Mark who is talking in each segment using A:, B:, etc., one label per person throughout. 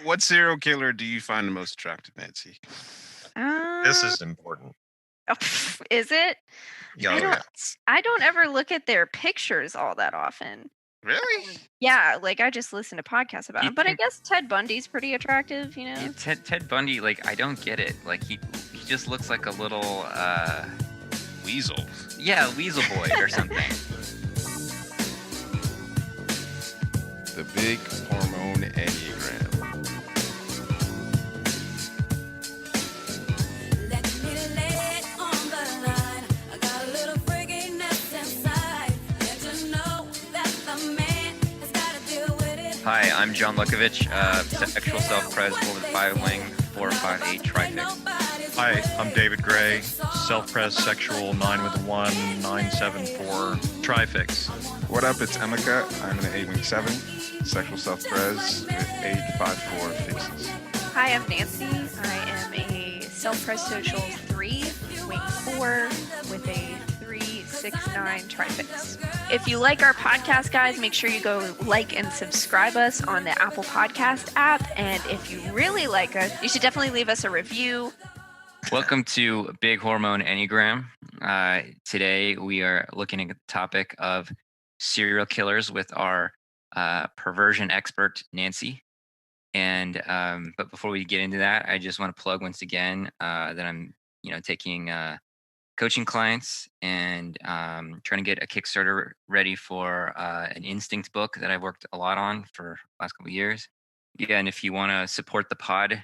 A: What serial killer do you find the most attractive, Nancy?
B: This
C: Uh,
B: is important.
C: is it? I
B: Oh,
C: don't
A: Yes.
C: I don't ever look at their pictures all that often.
A: Really?
C: Yeah, like, I just listen to podcasts about
D: Do you
C: him, but I
D: think
C: guess Ted Bundy's pretty attractive, you know?
D: Ted Bundy? Like, I don't get it. Like, he just looks like a little,
A: Weasel.
D: yeah, weasel boy or something.
A: The big hormone enneagram.
E: Let me lay it on the line. I got a little freakiness inside. Let you know that the man has got to deal with it.
D: Hi, I'm John Lukovich, sexual self-pres 4 with 5 wing, 458 trifix.
B: Hi, I'm David Gray, self-pres sexual 9 with a 1, 974 trifix.
F: What up? It's Emeka. I'm an 8-wing-7, sexual self-pres with 854 faces.
C: Hi, I'm Nancy. I am a self-pres social 3, wing 4, with a 369 trifix. If you like our podcast, guys, make sure you go like and subscribe us on the Apple Podcast app. And if you really like us, you should definitely leave us a review.
D: Welcome to Big Hormone Enneagram. Today we are looking at the topic of serial killers with our perversion expert, Nancy. And but before we get into that, I just want to plug once again that I'm taking coaching clients and trying to get a Kickstarter ready for an instinct book that I've worked a lot on for the last couple of years. Yeah, and if you want to support the pod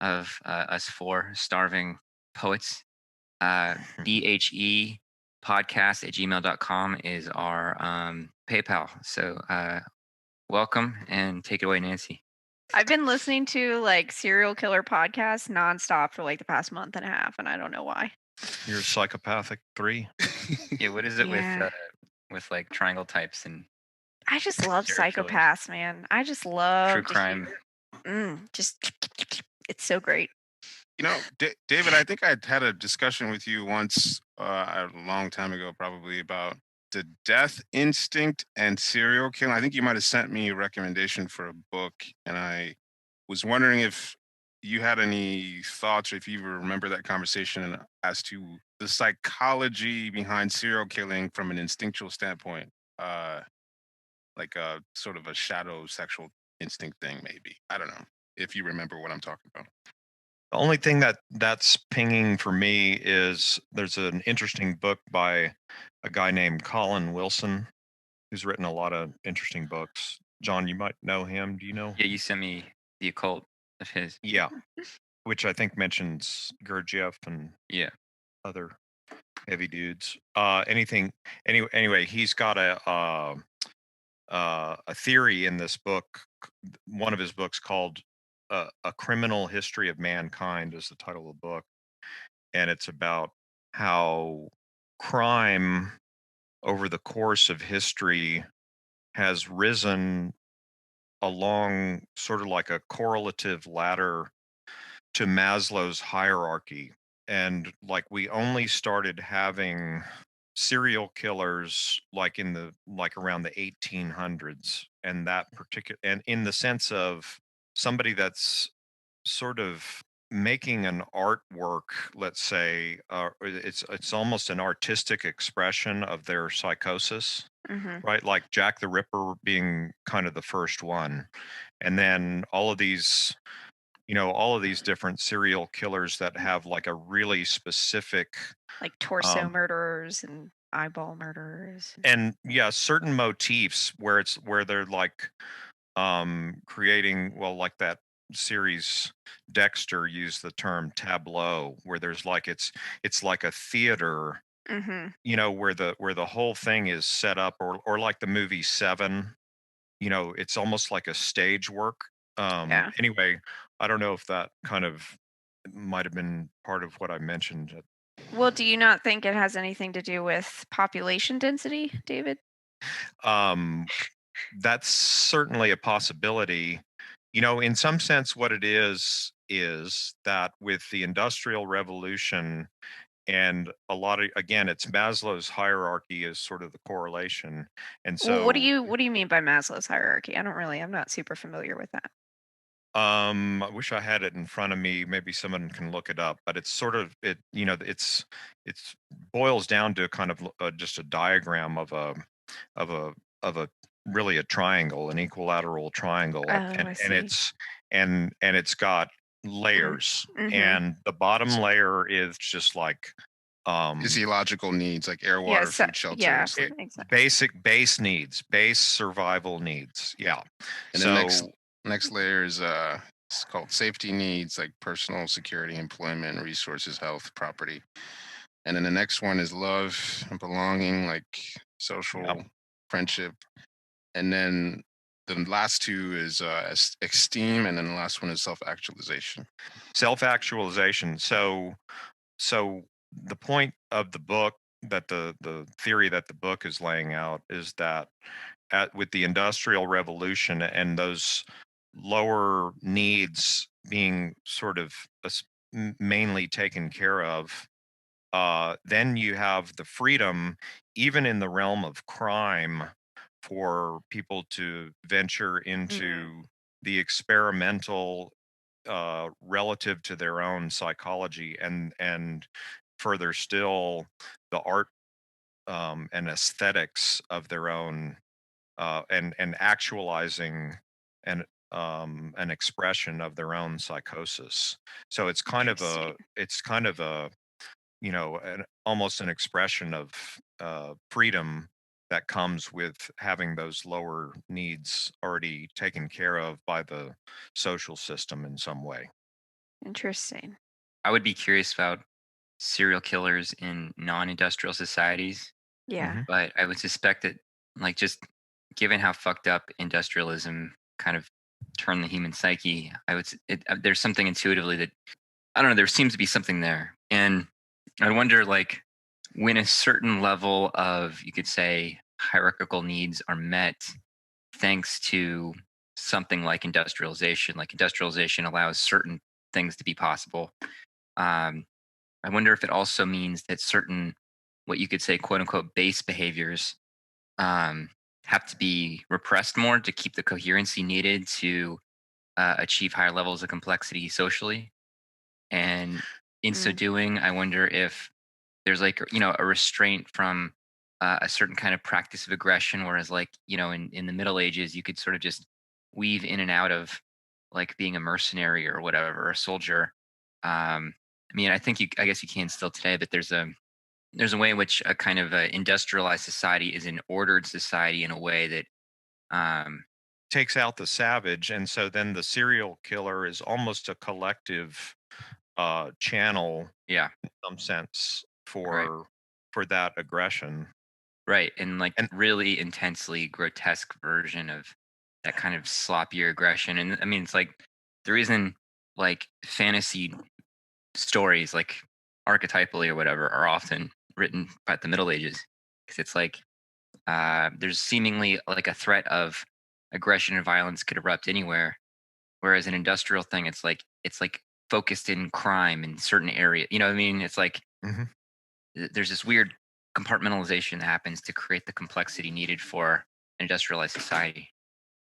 D: of us four starving poets, BHE podcast at gmail.com is our PayPal. So welcome and take it away, Nancy.
C: I've been listening to like serial killer podcasts nonstop for like the past month and a half, and I don't know why.
B: You're psychopathic 3.
D: Yeah, what is it
C: Yeah.
D: with like triangle types and
C: I just love
D: serial killers?
C: psychopaths, man. I just love
D: True
C: to
D: crime?
C: just it's so great.
A: You know, David, I think I had a discussion with you once a long time ago, probably about the death instinct and serial killing. I think you might have sent me a recommendation for a book, and I was wondering if you had any thoughts or if you remember that conversation as to the psychology behind serial killing from an instinctual standpoint, like a sort of a shadow sexual instinct thing, maybe. I don't know if you remember what I'm talking about.
B: The only thing that's pinging for me is there's an interesting book by a guy named Colin Wilson, who's written a lot of interesting books. John, you might know him. Do you know?
D: Yeah, you sent me the occult of his.
B: Yeah, which I think mentions Gurdjieff and
D: Yeah.
B: other heavy dudes. Anyway, he's got a theory in this book. One of his books called "A Criminal History of Mankind" is the title of the book, and it's about how crime over the course of history has risen along sort of like a correlative ladder to Maslow's hierarchy. And like we only started having serial killers like around the 1800s, and that particular, and in the sense of somebody that's sort of making an artwork, let's say, it's almost an artistic expression of their psychosis,
C: Hmm.
B: right? Like Jack the Ripper being kind of the first one, and then all of these different serial killers that have like a really specific
C: Like torso
B: um,
C: murderers and eyeball murderers.
B: and yeah, certain motifs where they're like creating, well, like that series Dexter used the term tableau, where there's like it's like a theater,
C: Hmm.
B: where the whole thing is set up, or like the movie Seven, it's almost like a stage work.
C: Yeah.
B: Anyway, I don't know if that kind of might have been part of what I mentioned.
C: Well, do you not think it has anything to do with population density, David?
B: Um, that's certainly a possibility. In some sense, what it is that with the Industrial Revolution and a lot of, again, it's Maslow's hierarchy is sort of the correlation. And
C: Well, what do
B: so
C: you mean by Maslow's hierarchy? I'm not super familiar with that.
B: I wish I had it in front of me. Maybe someone can look it up, but it's sort of it. It's boils down to kind of just a diagram of a of a really a triangle, an equilateral triangle,
C: Oh, I
B: and
C: see.
B: it's got
C: Mm.
B: layers,
C: Mm-hmm.
B: and the bottom layer is just like um
A: Physiological needs like air,
C: Yeah.
A: water,
C: So,
A: food, shelter,
C: yeah.
A: and sleep.
C: Exactly.
B: basic base needs, base survival needs. Yeah.
A: And the
B: So
A: next layer is it's called safety needs like personal security, employment, resources, health, property. And then the next one is love and belonging, like
B: yeah,
A: social, friendship. And then the last two is esteem, and then the last one is self-actualization.
B: self-actualization. So the point of the book, that the theory that the book is laying out, is that with the industrial revolution and those lower needs being sort of mainly taken care of, then you have the freedom, even in the realm of crime, for people to venture
C: Mm.
B: into the experimental, relative to their own psychology, and further still, the art, and aesthetics of their own, and actualizing an an expression of their own psychosis. So
C: Interesting.
B: it's kind of a, almost an expression of freedom that comes with having those lower needs already taken care of by the social system in some way.
C: Interesting.
D: I would be curious about serial killers in non-industrial societies,
C: Yeah.
B: Hmm.
D: but I would suspect that, like, just given how fucked up industrialism kind of turned the human psyche, there's something intuitively that, I don't know. There seems to be something there, and I wonder, like, when a certain level of, you could say, hierarchical needs are met, thanks to something like industrialization. Like, industrialization allows certain things to be possible. Um, I wonder if it also means that certain, what you could say, quote unquote, base behaviors, um, have to be repressed more to keep the coherency needed to achieve higher levels of complexity socially. And in so
C: Mm.
D: doing, I wonder if there's, like, a restraint from a certain kind of practice of aggression. Whereas, like, in the Middle Ages, you could sort of just weave in and out of, like, being a mercenary or whatever, a soldier. I mean, I guess you can still today, but there's a way in which a kind of industrialized society is an ordered society in a way that, um,
B: Takes out the savage, and so then the serial killer is almost a collective channel,
D: yeah,
B: in some sense,
D: right,
B: for that aggression.
D: right, and, like,
B: And
D: really intensely grotesque version of that kind of sloppier aggression. And I mean, it's like the reason, like, fantasy stories, like, archetypally or whatever, are often written by the Middle Ages, because it's like, there's seemingly like a threat of aggression and violence could erupt anywhere. Whereas an industrial thing, it's like focused in crime in certain area. You know what I mean? It's like
B: mhm.
D: there's this weird compartmentalization that happens to create the complexity needed for an industrialized society.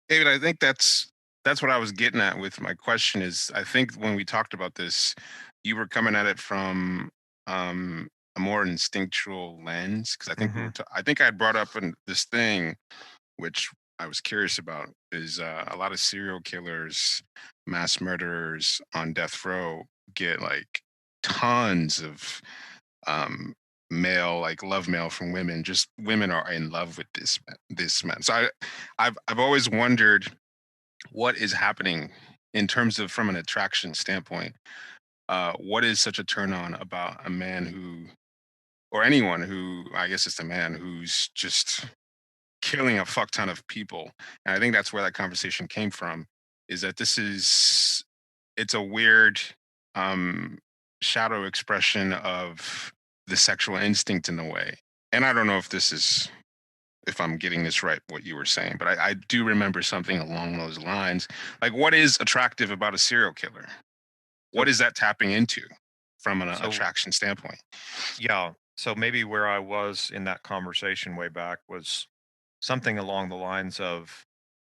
A: David, I think that's what I was getting at with my question. Is I think when we talked about this, you were coming at it from um, a more instinctual lens because I think
B: Mhm.
A: I think I had brought up this thing which I was curious about is a lot of serial killers, mass murderers on death row get like tons of um, mail, like love mail from women. Just women are in love with this man. So I've always wondered what is happening in terms of from an attraction standpoint. What is such a turn on about a man who, or anyone who, I guess it's a man who's just killing a fuck ton of people. And I think that's where that conversation came from, is that it's a weird um shadow expression of the sexual instinct in a way. And I don't know if I'm getting this right, what you were saying, but I do remember something along those lines. Like, what is attractive about a serial killer? What
B: So
A: is that tapping into from an
B: so
A: attraction standpoint?
B: yeah, so maybe where I was in that conversation way back was something along the lines of,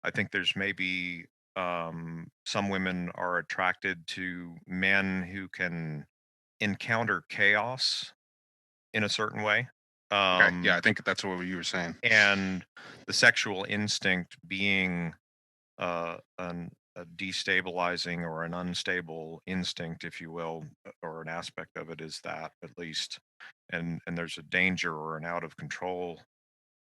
B: I think there's maybe some women are attracted to men who can encounter chaos in a certain way.
A: Okay. Yeah, I think that's what you were saying.
B: And the sexual instinct being a destabilizing or an unstable instinct, if you will, or an aspect of it is that at least, and there's a danger or an out of control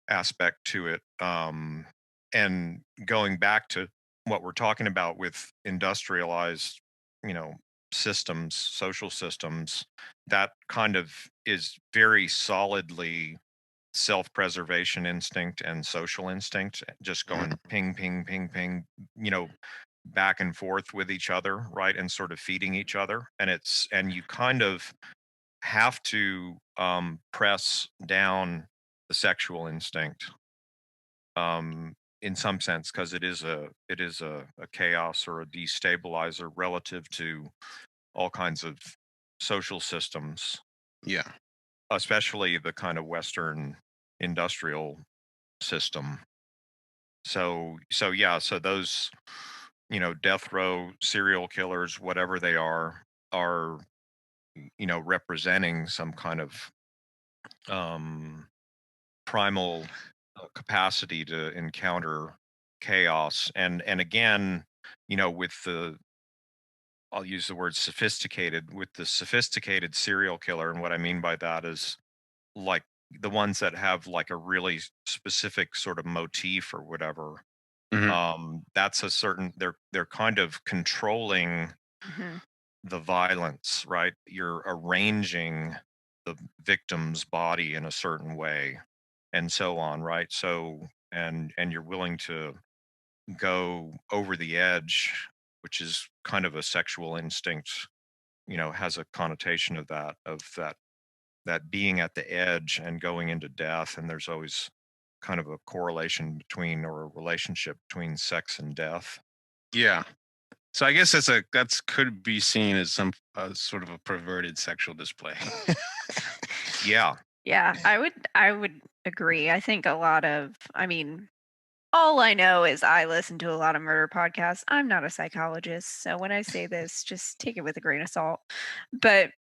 B: aspect to it. And going back to what we're talking about with industrialized, you know, systems, social systems, that kind of is very solidly self-preservation instinct and social instinct, just
A: Mhm.
B: going ping, ping, ping, ping, you know, back and forth with each other, right? And sort of feeding each other. And you kind of have to press down the sexual instinct in some sense, because it is a chaos or a destabilizer relative to all kinds of social systems,
A: Yeah.
B: especially the kind of Western industrial system. So yeah, so those, death row serial killers, whatever they are, representing some kind of um primal capacity to encounter chaos. And again, with the, I'll use the word sophisticated, with the sophisticated serial killer, and what I mean by that is like the ones that have like a really specific sort of motif or whatever.
A: Hmm.
B: That's a certain, they're kind of controlling
C: Hmm.
B: the violence, right? You're arranging the victim's body in a certain way and so on, right? So, and you're willing to go over the edge, which is kind of a sexual instinct, has a connotation of that being at the edge and going into death. And there's always kind of a correlation between, or a relationship between sex and death.
A: Yeah. So I guess that's could be seen as some sort of a perverted sexual display.
B: Yeah.
C: Yeah, I would agree. I think a lot of, I mean, all I know is I listen to a lot of murder podcasts. I'm not a psychologist, so when I say this, just take it with a grain of salt. But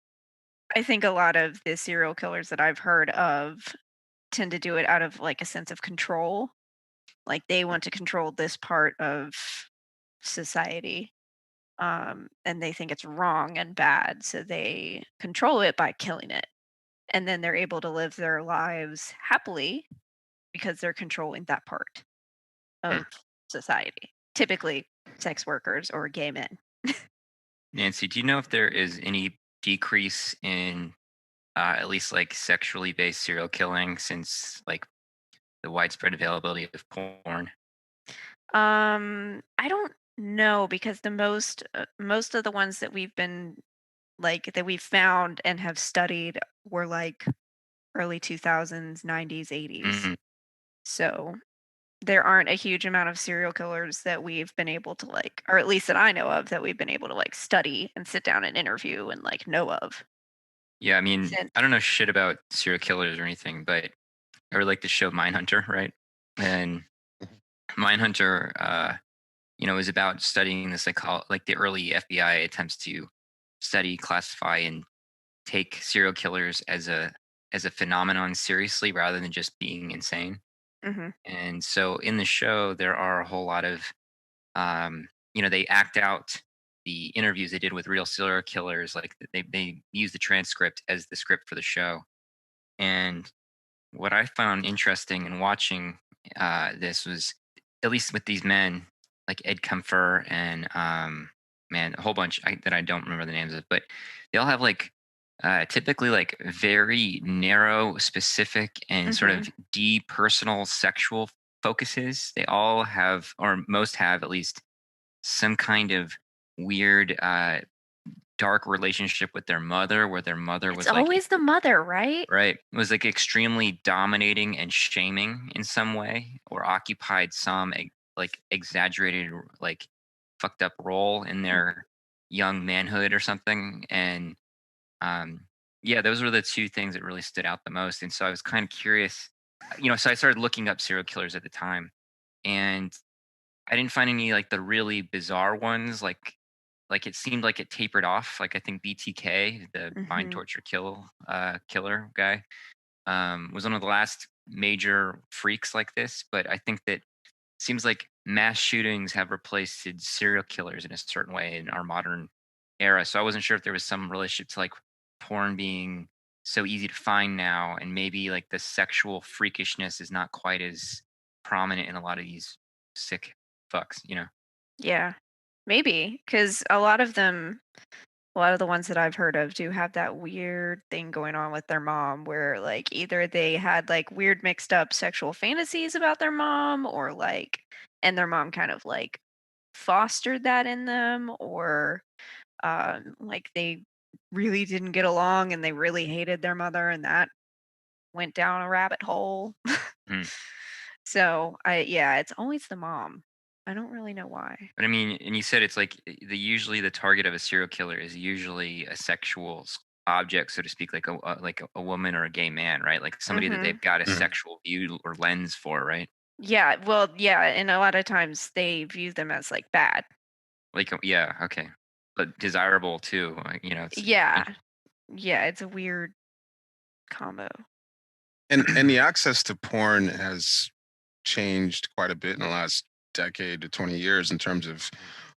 C: I think a lot of the serial killers that I've heard of tend to do it out of like a sense of control. Like they want to control this part of society. And they think it's wrong and bad, so they control it by killing it. And then they're able to live their lives happily because they're controlling that part
A: Hmm.
C: of society. Typically, sex workers or gay men.
D: Nancy, do you know if there is any decrease in at least like sexually based serial killing since like the widespread availability of porn?
C: I don't know because the most of the ones that we've been like that we've found and have studied were like early 2000s, 90s, 80s.
D: Mm,
C: So there aren't a huge amount of serial killers that we've been able to like, or at least that I know of, that we've been able to like study and sit down and interview and like know of.
D: yeah, I mean,
C: Since
D: I don't know shit about serial killers or anything, but I really like the show Mindhunter, right? And Mindhunter, is about studying the like the early FBI attempts to study, classify, and take serial killers as a phenomenon seriously rather than just being insane.
C: hmm.
D: And so in the show, there are a whole lot of, they act out the interviews they did with real serial killers. Like they use the transcript as the script for the show. And what I found interesting in watching this was, at least with these men, like Ed Kemper and man, a whole bunch that I don't remember the names of, but they all have like typically like very narrow, specific, and sort
C: Hmm.
D: of depersonal sexual focuses. They all have, or most have at least, some kind of weird dark relationship with their mother, where their mother
C: It's
D: was like,
C: always the mother, right?
D: right, was like extremely dominating and shaming in some way, or occupied some like exaggerated, like fucked up role in their young manhood or something. And um, yeah, those were the two things that really stood out the most. And so I was kind of curious, so I started looking up serial killers at the time, and I didn't find any like the really bizarre ones. Like it seemed like it tapered off. Like I think BTK, the bind,
C: Mhm.
D: torture, killer guy, was one of the last major freaks like this. But I think that seems like mass shootings have replaced serial killers in a certain way in our modern era. So I wasn't sure if there was some relationship to like porn being so easy to find now, and maybe like the sexual freakishness is not quite as prominent in a lot of these sick fucks, you know?
C: Yeah. Maybe, because a lot of them, a lot of the ones that I've heard of do have that weird thing going on with their mom where like either they had like weird mixed up sexual fantasies about their mom or like and their mom kind of like fostered that in them or like they really didn't get along and they really hated their mother and that went down a rabbit hole.
D: Hmm.
C: So I yeah, it's always the mom. I don't really know why.
D: But I mean, and you said it's like usually the target of a serial killer is usually a sexual object, so to speak, like a woman or a gay man, right? Like somebody that
C: Mhm.
D: they've got a
A: Mhm.
D: sexual view or lens for, right?
C: Yeah, well, yeah, and a lot of times they view them as like bad.
D: Like yeah, okay, but desirable too. You know, it's
C: Yeah. Yeah, it's a weird combo.
A: And the access to porn has changed quite a bit in the last decade to 20 years in terms of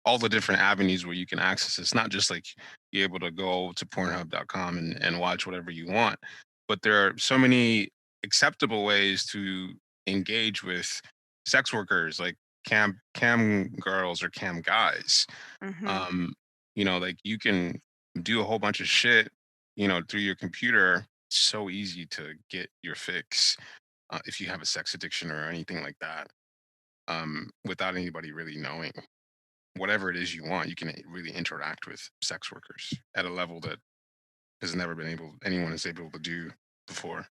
A: all the different avenues where you can access it. It's not just like you're able to go to pornhub.com and watch whatever you want, but there are so many acceptable ways to engage with sex workers like cam girls or cam guys.
C: Mhm.
A: um like you can do a whole bunch of shit through your computer. It's so easy to get your fix if you have a sex addiction or anything like that, without anybody really knowing. Whatever it is you want, you can really interact with sex workers at a level that has never been able anyone is able to do before.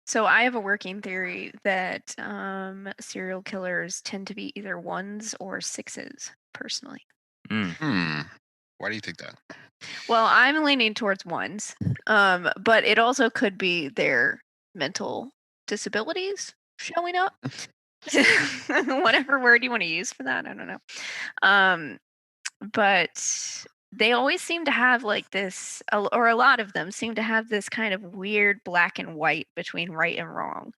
C: So I have a working theory that serial killers tend to be either ones or sixes, personally.
D: mm,
A: Why do you think that?
C: Well, I'm leaning towards ones, but it also could be their mental disabilities showing up. Whatever word you want to use for that, I don't know. Um, but they always seem to have like this, or a lot of them seem to have this kind of weird black and white between right and wrong.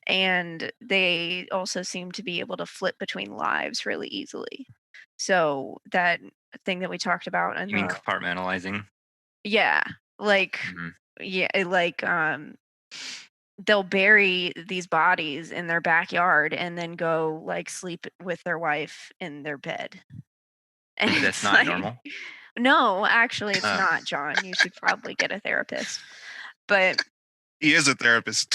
C: And they also seem to be able to flip between lives really easily. So that thing that we talked about in
D: you mean
C: the
D: compartmentalizing?
C: yeah, like
D: Mhm.
C: yeah, like they'll bury these bodies in their backyard and then go like sleep with their wife in their bed. And
D: But that's
C: it's
D: not
C: like
D: normal.
C: no, actually it's
D: Oh,
C: not, John. You should probably get a therapist. But
A: He is a therapist.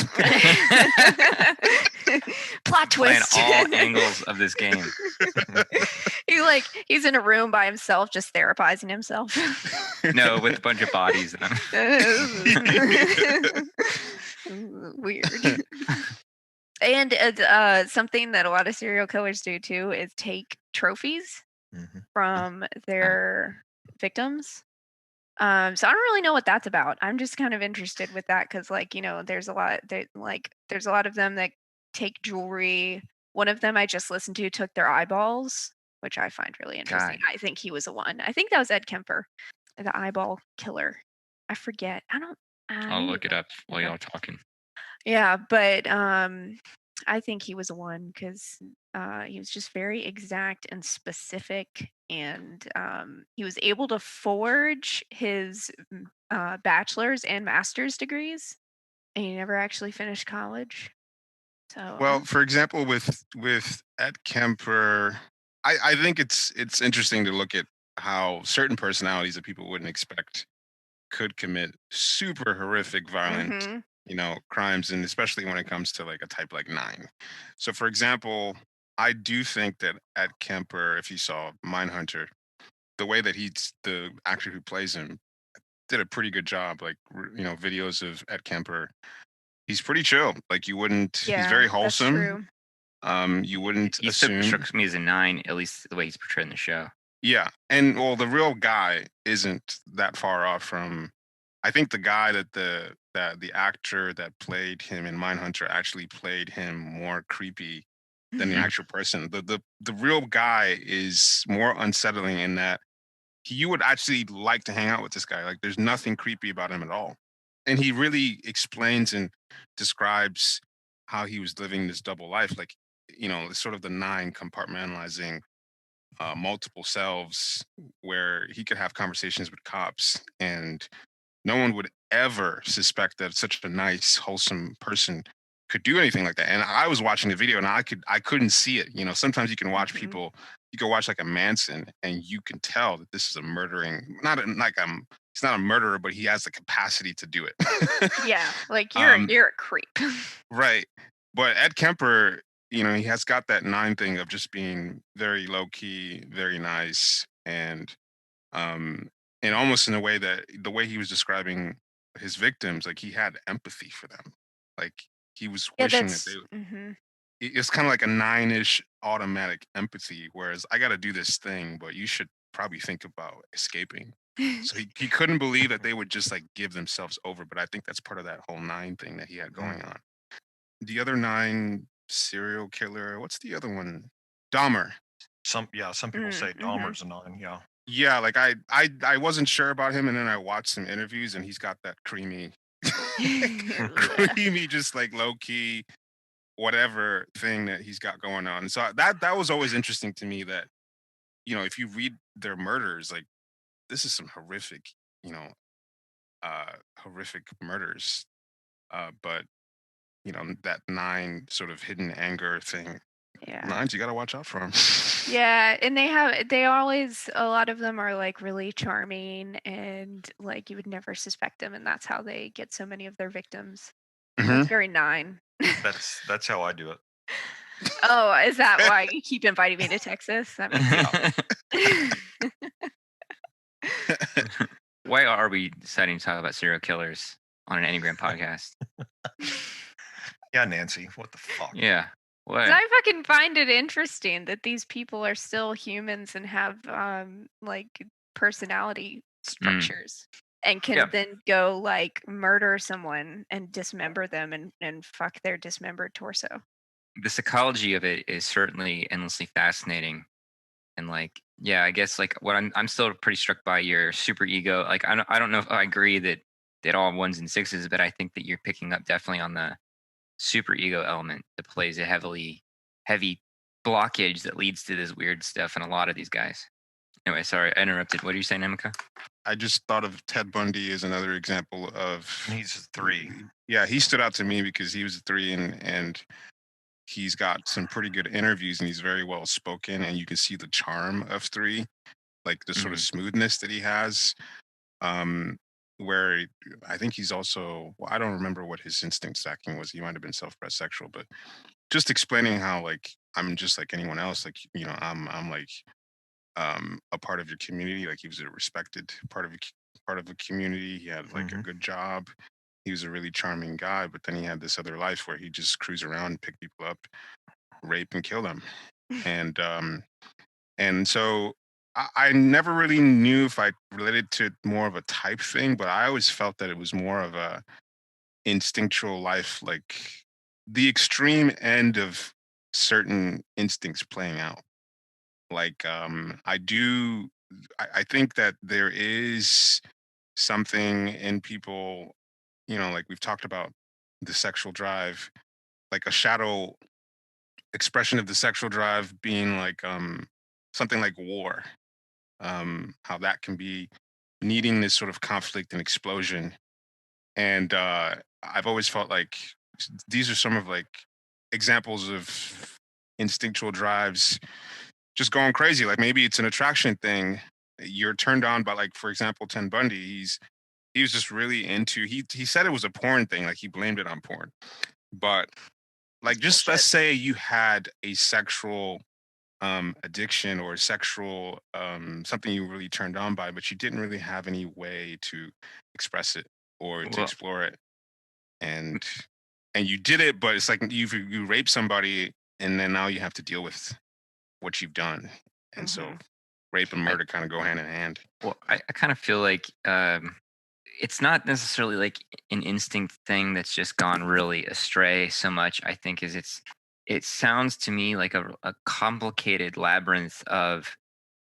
C: plot
D: playing
C: twist.
D: all angles of this game.
C: He's in a room by himself just therapizing himself.
D: No, with a bunch of bodies in them.
C: Weird. And something that a lot of serial killers do too is take trophies
B: Mhm.
C: from their victims. So I don't really know what that's about. I'm just kind of interested with that because, like, there's a lot of them that take jewelry. One of them I just listened to took their eyeballs, which I find really interesting.
D: God,
C: I think he was a one. I think that was Ed Kemper, the eyeball killer. I forget. I don't.
D: I'll
C: Maybe
D: look it
C: it
D: up
C: was
D: while
C: Ed
D: y'all talking.
C: yeah, but I think he was a one because he was just very exact and specific, and he was able to forge his bachelor's and master's degrees, and he never actually finished college. So I
A: Well,
C: don't.
A: for example, with Ed Kemper, I think it's interesting to look at how certain personalities that people wouldn't expect could commit super horrific, violent,
C: Mm-hmm.
A: crimes, and especially when it comes to like a type like nine. So, for example, I do think that Ed Kemper, if you saw Mindhunter, the way that he's the actor who plays him did a pretty good job. Like, videos of Ed Kemper, he's pretty chill. Like, you wouldn't. He's
C: Yeah,
A: very
C: that's
A: wholesome.
C: true.
A: You wouldn't
D: He
A: assume.
D: struck me as a 9, at least the way he's portrayed in the show.
A: Yeah, and well, the real guy isn't that far off from. I think the guy that the actor that played him in Mindhunter actually played him more creepy than the
D: Mhm.
A: actual person. The real guy is more unsettling in that you would actually like to hang out with this guy. Like there's nothing creepy about him at all. And he really explains and describes how he was living this double life. Like, it's sort of the nine compartmentalizing multiple selves where he could have conversations with cops and no one would ever suspect that such a nice, wholesome person could do anything like that. And I was watching the video and I couldn't see it. Sometimes you can watch
C: Mhm.
A: people, you can watch like a Manson and you can tell that this is a murdering, not like he's not a murderer, but he has the capacity to do it.
C: Yeah, like
A: um,
C: you're a creep.
A: right. But Ed Kemper, he has got that nine thing of just being very low key, very nice, um and almost in a way that the way he was describing his victims, like he had empathy for them, like he was
C: Yeah,
A: wishing that
C: that's mhm.
A: it's kind of like a nine-ish automatic empathy, whereas I got to do this thing but you should probably think about escaping. So he couldn't believe that they would just like give themselves over, but I think that's part of that whole nine thing that he had going
B: Mm.
A: on. The other nine, serial killer, what's the other one? Dahmer.
B: Some people say
C: Mhm.
B: Dahmer's a 9. Yeah.
A: Yeah, like I wasn't sure about him, and then I watched some interviews, and he's got that creamy,
C: Yeah.
A: creamy, just like low key whatever thing that he's got going on. So that was always interesting to me. That if you read their murders, like this is some horrific, you know, horrific murders. But that nine sort of hidden anger thing.
C: Yeah.
A: Nines, you got to watch out for them.
C: Yeah, and they always a lot of them are like really charming and like you would never suspect them and that's how they get so many of their victims. That's
A: Hmm.
C: very nine.
B: That's how I do it.
C: Oh, is that why you keep inviting me to Texas? That makes sense.
D: Why are we deciding to talk about serial killers on an Enneagram podcast?
B: Yeah, Nancy. What the fuck?
D: Yeah.
C: 'Cause
D: What?
C: I fucking find it interesting that these people are still humans and have like personality structures and
D: Yeah.
C: can then go like murder someone and dismember them and fuck their dismembered torso.
D: The psychology of it is certainly endlessly fascinating. And like, yeah, I guess like what I'm still pretty struck by your super ego. Like I don't know if I agree that all ones and sixes, but I think that you're picking up definitely on the super ego element that plays a heavy blockage that leads to this weird stuff in a lot of these guys. Anyway, sorry, I interrupted. What are you saying, Emika?
A: I just thought of Ted Bundy as another example of.
B: He's a 3.
A: Yeah, he stood out to me because he was a three, and he's got some pretty good interviews, and he's very well spoken, and you can see the charm of three, like the sort of smoothness that he has. Um, where I think he's also, well, I don't remember what his instinct stacking was. He might have been self-pressed sexual, but just explaining how like I'm just like anyone else. Like I'm like a part of your community. Like he was a respected part of the community. He had like a
B: Mhm.
A: good job. He was a really charming guy, but then he had this other life where he just cruise around, pick people up, rape and kill them. And so I never really knew if I related to it more of a type thing, but I always felt that it was more of a instinctual life, like the extreme end of certain instincts playing out. Like I think that there is something in people, like we've talked about the sexual drive, like a shadow expression of the sexual drive being like something like war, how that can be needing this sort of conflict and explosion. And I've always felt like these are some of like examples of instinctual drives just going crazy. Like maybe it's an attraction thing. You're turned on by, like, for example, Ted Bundy. He was just really into. He said it was a porn thing. Like he blamed it on porn. But
C: That's
A: like, just let's
C: bullshit.
A: say you had a sexual addiction or sexual something you were really turned on by, but you didn't really have any way to express it or to
D: Well,
A: explore it, and you did it, but it's like you rape somebody, and then now you have to deal with what you've done, and so
C: Mhm.
A: rape and
D: I,
A: murder kind of go hand in hand.
D: well, I kind of feel like it's not necessarily like an instinct thing that's just gone really astray so much. I think is it's it sounds to me like a complicated labyrinth of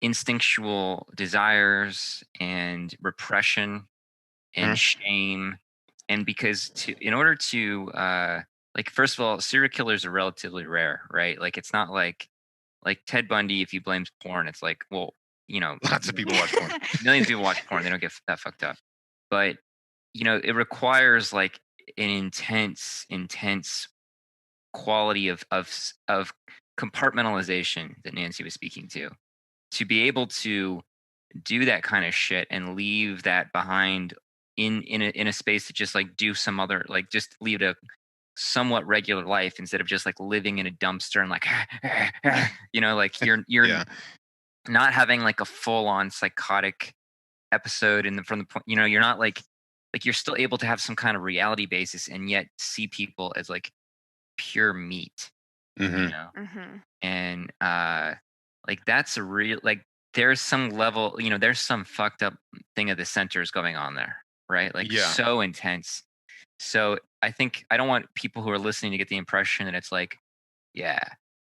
D: instinctual desires and repression and
A: Mhm.
D: shame. And because in order to like, first of all, serial killers are relatively rare, right? Like, it's not like Ted Bundy, if he blames porn, it's like, well, you know,
A: Lots of people watch porn.
D: millions of people watch porn, they don't get that fucked up. But it requires like an intense quality of compartmentalization that Nancy was speaking to be able to do that kind of shit and leave that behind in a space to just like do some other, like, just lead a somewhat regular life instead of just like living in a dumpster and like like you're
A: Yeah.
D: not having like a full on psychotic episode from the point, you're not like you're still able to have some kind of reality basis and yet see people as like pure meat, you
A: Hmm.
D: know
C: Mhm.
D: and like that's a real, like, there's some level, there's some fucked up thing of the centers going on there, right? Like,
A: Yeah.
D: so intense. So I think I don't want people who are listening to get the impression that it's like, yeah,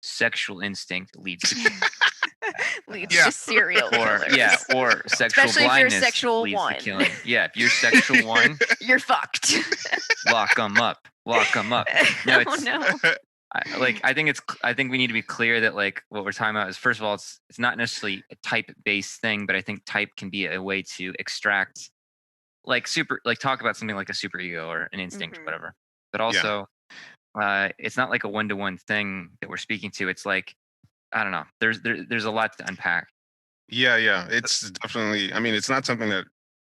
D: sexual instinct leads to
C: Leads
A: Yeah.
C: to serial
D: or
C: killers.
D: yeah, or sexual
C: Especially if you're
D: blindness
C: sexual
D: leads to
C: one.
D: killing. Yeah, if you're sexual one,
C: You're fucked.
D: lock them up, lock them up. No,
C: Oh
D: it's
C: no.
D: I think we need to be clear that like what we're talking about is, first of all, it's not necessarily a type based thing, but I think type can be a way to extract, like, talk about something like a superego or an instinct or
C: Mhm.
D: whatever. But
A: Yeah.
D: also, it's not like a one to one thing that we're speaking to. It's like, I don't know. There's a lot to unpack.
A: Yeah. It's definitely. I mean, it's not something that,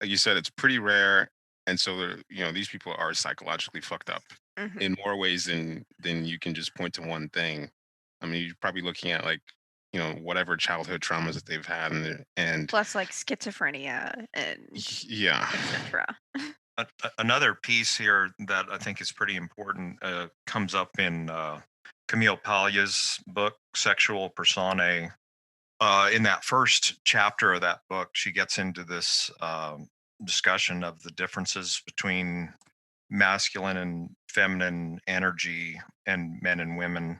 A: like you said, it's pretty rare, and so these people are psychologically fucked up
C: Mhm.
A: in more ways than you can just point to one thing. I mean, you're probably looking at, like, whatever childhood traumas that they've had, and
C: Plus like schizophrenia and
A: yeah.
C: etc.
B: Another piece here that I think is pretty important comes up in Camille Paglia's book, Sexual Personae. In that first chapter of that book, she gets into this discussion of the differences between masculine and feminine energy and men and women.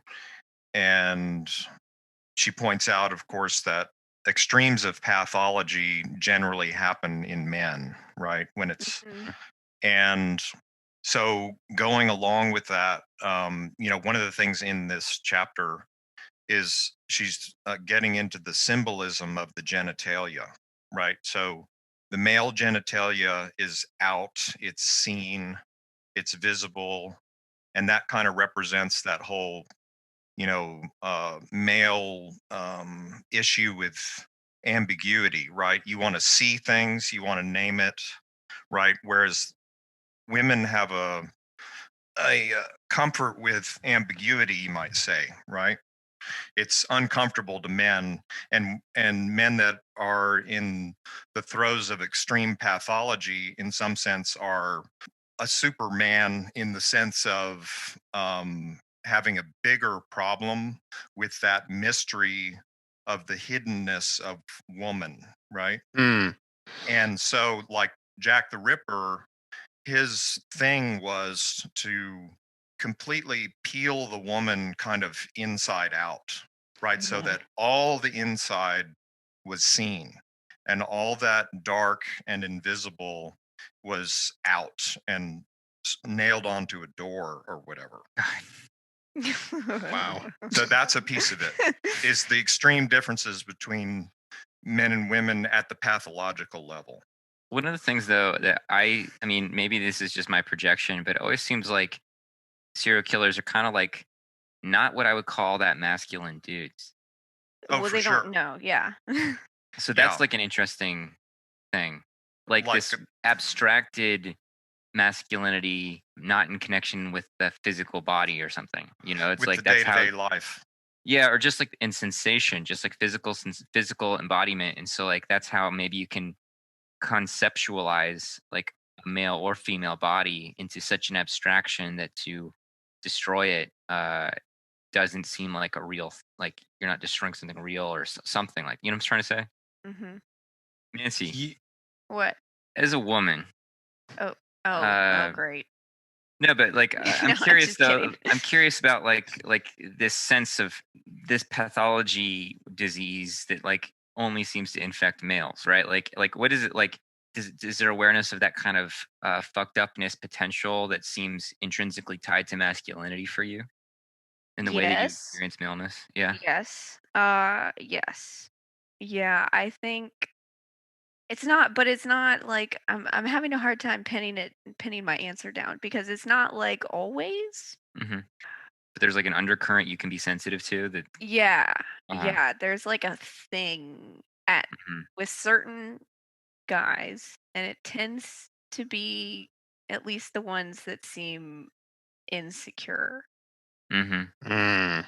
B: And she points out, of course, that extremes of pathology generally happen in men, right? When it's,
C: Mhm.
B: and so going along with that, one of the things in this chapter is she's getting into the symbolism of the genitalia, right? So the male genitalia is out, it's seen, it's visible, and that kind of represents that whole, male issue with ambiguity, right? You want to see things, you want to name it, right? Whereas women have a comfort with ambiguity, you might say, right? It's uncomfortable to men, and men that are in the throes of extreme pathology in some sense are a superman in the sense of having a bigger problem with that mystery of the hiddenness of woman, right?
A: Mm.
B: And so like Jack the Ripper, his thing was to completely peel the woman kind of inside out, right? So
C: Mhm.
B: that all the inside was seen and all that dark and invisible was out and nailed onto a door or whatever.
A: Wow.
B: So that's a piece of it, is the extreme differences between men and women at the pathological level.
D: One of the things though that I mean, maybe this is just my projection, but it always seems like serial killers are kind of like not what I would call that masculine dudes.
B: Oh,
C: Well,
B: for
C: they don't
B: sure.
C: know. Yeah.
D: So
B: Yeah.
D: that's like an interesting thing. Like
B: Like
D: this abstracted masculinity not in connection with the physical body or something. It's
B: with the
D: like that's how,
B: day-to-day life.
D: yeah, or just like in sensation, just like physical embodiment. And so like that's how maybe you can conceptualize like a male or female body into such an abstraction that to destroy it doesn't seem like a real like you're not destroying something real or something, like, what I'm trying to say.
C: Mhm.
D: Nancy,
A: Ye-
C: What?
D: as a woman,
C: Oh. Oh. Oh,
D: uh
C: great.
D: No, but like
C: No,
D: I'm
C: I'm
D: curious
C: just
D: though.
C: kidding.
D: I'm curious about like this sense of this pathology disease that like only seems to infect males, right? Like what is it like? Is there awareness of that kind of fucked upness potential that seems intrinsically tied to masculinity for you in the way that you
C: Yes.
D: experience maleness? Yeah.
C: Yes. Yes. Yeah, I think it's not, but it's not like I'm having a hard time pinning my answer down because it's not like always.
D: hmm But there's like an undercurrent you can be sensitive to that.
C: Yeah.
D: Uh-huh.
C: Yeah, there's like a thing at
D: hmm
C: with certain guys, and it tends to be at least the ones that seem insecure,
D: hmm
A: Mm.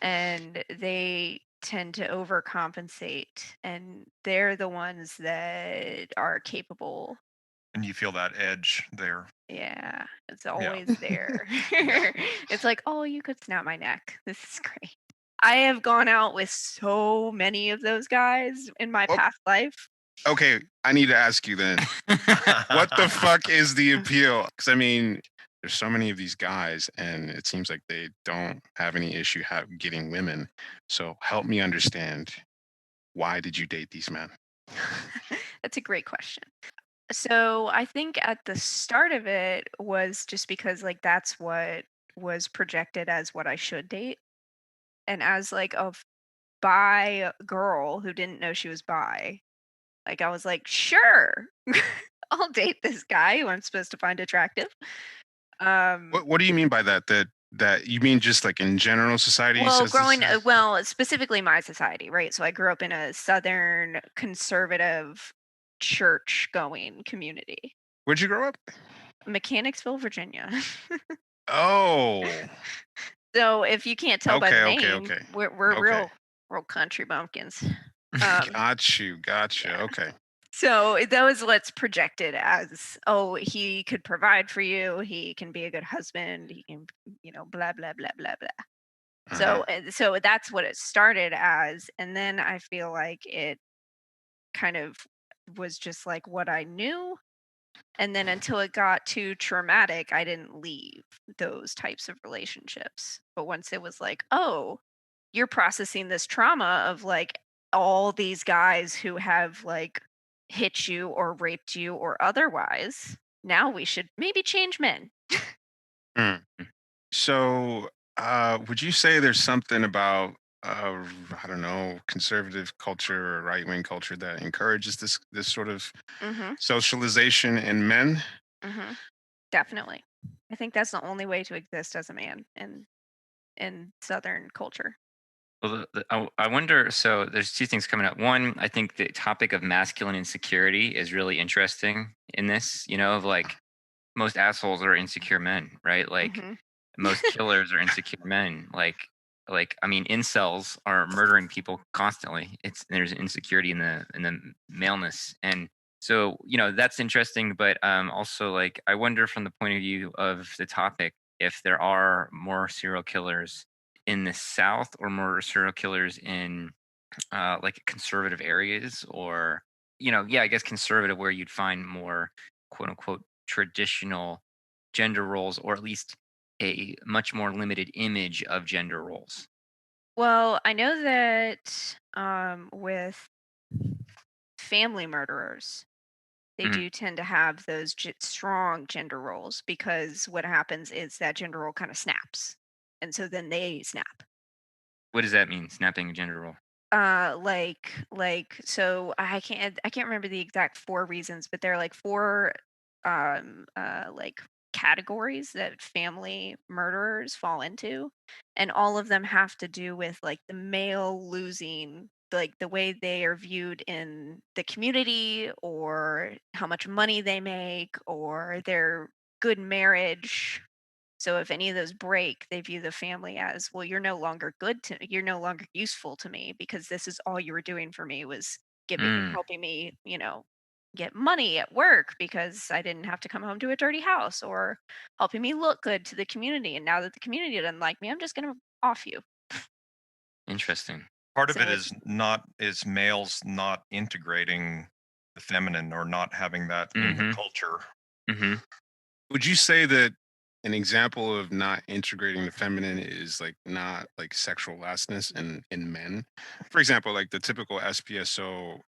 C: and they tend to overcompensate, and they're the ones that are capable.
B: And you feel that edge there.
C: Yeah, it's
B: Yeah.
C: always there. It's like, oh, you could snap my neck. This is great. I have gone out with so many of those guys in my
A: Oh,
C: past life.
A: okay, I need to ask you then. What the fuck is the appeal? Because I mean, there's so many of these guys, and it seems like they don't have any issue getting women. So help me understand. Why did you date these men?
C: That's a great question. So I think at the start of it was just because like that's what was projected as what I should date. And as like a bi girl who didn't know she was bi, like I was like, sure, I'll date this guy who I'm supposed to find attractive. Um,
A: What do you mean by that? That you mean just like in general society
C: well,
A: says this is
C: well, specifically my society, right? So I grew up in a southern conservative church going community.
A: where'd you grow up?
C: Mechanicsville, Virginia.
A: Oh,
C: So if you can't tell by the name,
A: okay.
C: we're
A: Okay.
C: real country bumpkins. Um,
A: Got you.
C: yeah.
A: Okay.
C: So that was what's projected as, oh, he could provide for you, he can be a good husband, he can, blah blah blah blah blah.
A: Uh-huh.
C: So that's what it started as, and then I feel like it kind of was just like what I knew, and then until it got too traumatic, I didn't leave those types of relationships. But once it was like, oh, you're processing this trauma of like all these guys who have like hit you or raped you or otherwise, now we should maybe change men.
A: Mm. So, would you say there's something about I don't know, conservative culture or right wing culture that encourages this sort of
C: Mhm.
A: socialization in men?
C: Mhm. Definitely. I think that's the only way to exist as a man in southern culture.
D: Well, I wonder. So there's two things coming up. One, I think the topic of masculine insecurity is really interesting in this. Of like most assholes are insecure men, right? Like
C: Mhm.
D: most killers are insecure men. Like I mean, incels are murdering people constantly. There's insecurity in the maleness, and so that's interesting. But also like I wonder from the point of view of the topic if there are more serial killers in the South or more serial killers in like conservative areas or yeah, I guess conservative where you'd find more quote unquote traditional gender roles or at least a much more limited image of gender roles.
C: Well, I know that with family murderers, they
D: Mhm.
C: do tend to have those strong gender roles because what happens is that gender role kind of snaps. And so then they snap.
D: What does that mean, snapping a gender role?
C: So I can't remember the exact four reasons, but there are like four like categories that family murderers fall into, and all of them have to do with like the male losing like the way they are viewed in the community or how much money they make or their good marriage. So if any of those break, they view the family as, well, you're no longer useful to me because this is all you were doing for me was
D: Mm,
C: helping me, get money at work because I didn't have to come home to a dirty house or helping me look good to the community. And now that the community doesn't like me, I'm just going to off you.
D: interesting.
B: Part of
C: So
B: it is males not integrating the feminine or not having that in the
D: Mm-hmm.
B: culture.
D: Mm-hmm.
A: Would you say that an example of not integrating the feminine is like not like sexual lastness in men. For example, like the typical SPSO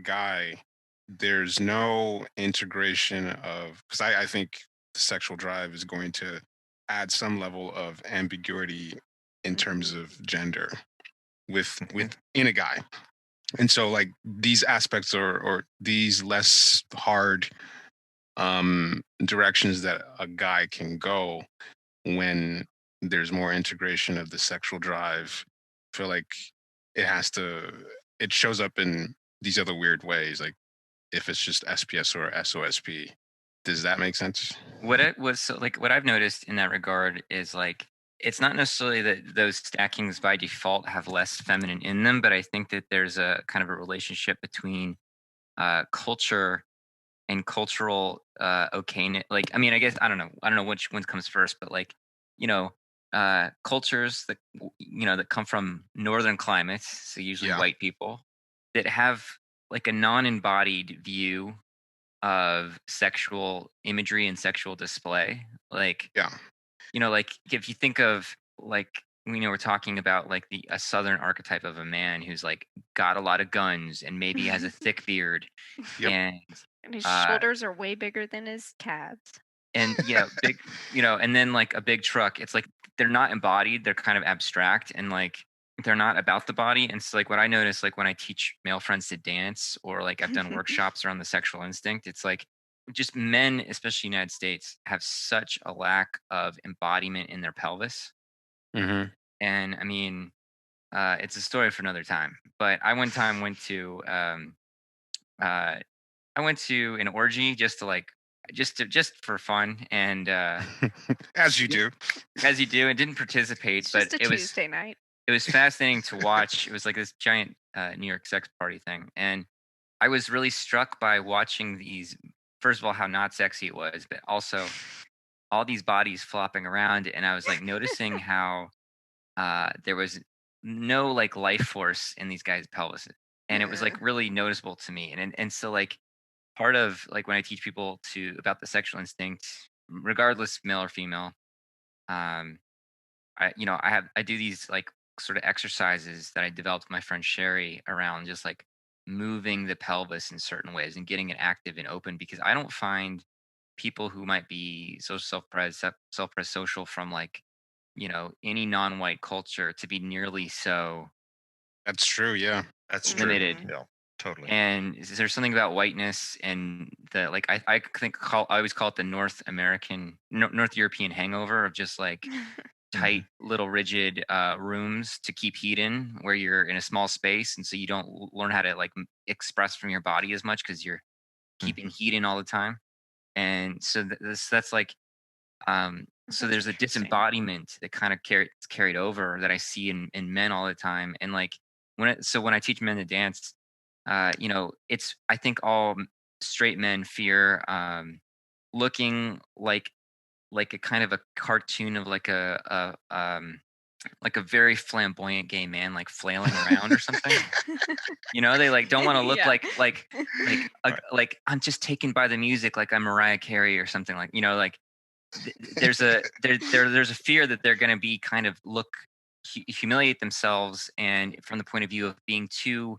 A: guy, there's no integration of, because I think the sexual drive is going to add some level of ambiguity in terms
C: Mhm.
A: of gender with
B: Mhm.
A: within a guy. And so like these aspects or these less hard directions that a guy can go when there's more integration of the sexual drive, I feel like it has to, it shows up in these other weird ways, like if it's just SPS or SOSP. Does that make sense?
D: What it was so, like what I've noticed in that regard is like it's not necessarily that those stackings by default have less feminine in them, but I think that there's a kind of a relationship between culture and cultural okayness. Like, I mean, I guess I don't know which one comes first, but like, you know, cultures that that come from northern climates, so usually
A: Yeah.
D: white people, that have like a non-embodied view of sexual imagery and sexual display. Like,
A: Yeah.
D: like if you think of like we're talking about like the a southern archetype of a man who's like got a lot of guns and maybe has a thick beard
A: Yep.
D: and
C: And his
D: uh
C: shoulders are way bigger than his calves.
D: yeah, big, and then like a big truck. It's like they're not embodied, they're kind of abstract and like they're not about the body. And so like what I notice like when I teach male friends to dance or like I've done workshops around the sexual instinct, it's like just men, especially United States, have such a lack of embodiment in their pelvis.
A: Hmm.
D: And I mean, it's a story for another time. But I one time uh I went to an orgy just to like just for fun and
A: As you
D: yeah,
A: do.
D: as you do, and didn't participate,
C: It's
D: but
C: just a Tuesday night.
D: it was fascinating to watch. It was like this giant New York sex party thing, and I was really struck by watching these. First of all, how not sexy it was, but also all these bodies flopping around, and I was like noticing how there was no like life force in these guys' pelvises, and it was like really noticeable to me. And so like part of like when I teach people to about the sexual instinct, regardless male or female, um, I do these like sort of exercises that I developed with my friend Sherry around just like moving the pelvis in certain ways and getting it active and open because I don't find people who might be social self-pres social from like any non-white culture to be nearly so
A: That's true. Yeah.
B: That's true.
D: limited.
C: Mhm.
B: Yeah, totally.
D: And there's something about whiteness and the like I think I always call it the North European hangover of just like tight
B: Mhm.
D: little rigid rooms to keep heat in where you're in a small space and so you don't learn how to like express from your body as much because you're keeping
B: Mhm.
D: heat in all the time. And so that's like so
C: That's
D: there's a
C: interesting.
D: disembodiment that kind of carried over that I see in men all the time. And like when I teach men to dance, it's I think all straight men fear looking like a kind of a cartoon of like a very flamboyant gay man like flailing around or something. They like don't want to look
C: Yeah.
D: like I'm just taken by the music like I'm Mariah Carey or something like like there's a there's a fear that they're going to be kind of humiliate themselves and from the point of view of being too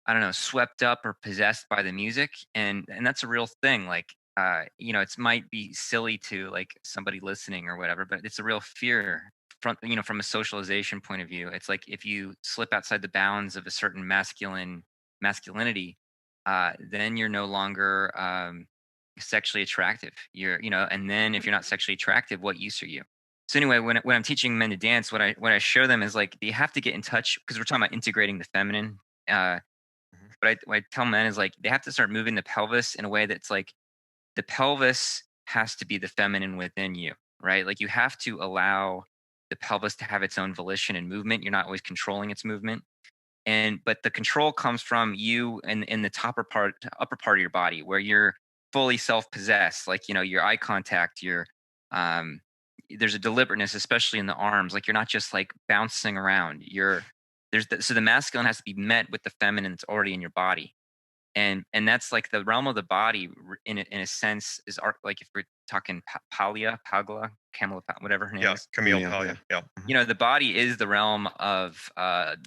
D: I don't know, swept up or possessed by the music, and that's a real thing. Like, it might be silly to like somebody listening or whatever, but it's a real fear from a socialization point of view. It's like if you slip outside the bounds of a certain masculinity, then you're no longer sexually attractive. And then if you're not sexually attractive, what use are you? So anyway, when I'm teaching men to dance, what I show them is like they have to get in touch because we're talking about integrating the feminine. Uh,
B: Mhm.
D: what I tell men is like they have to start moving the pelvis in a way that's like the pelvis has to be the feminine within you, right? Like you have to allow the pelvis to have its own volition and movement. You're not always controlling its movement. But the control comes from you in the upper part of your body where you're fully self-possessed, like your eye contact, your um there's a deliberateness, especially in the arms. Like you're not just like bouncing around. So the masculine has to be met with the feminine that's already in your body. and that's like the realm of the body in a sense is art. Like if we're talking Pagla, Camilla, whatever her name
B: Yeah,
D: is.
B: Camille
A: Yeah,
B: Paglia. Yeah.
D: You know, the body is the realm of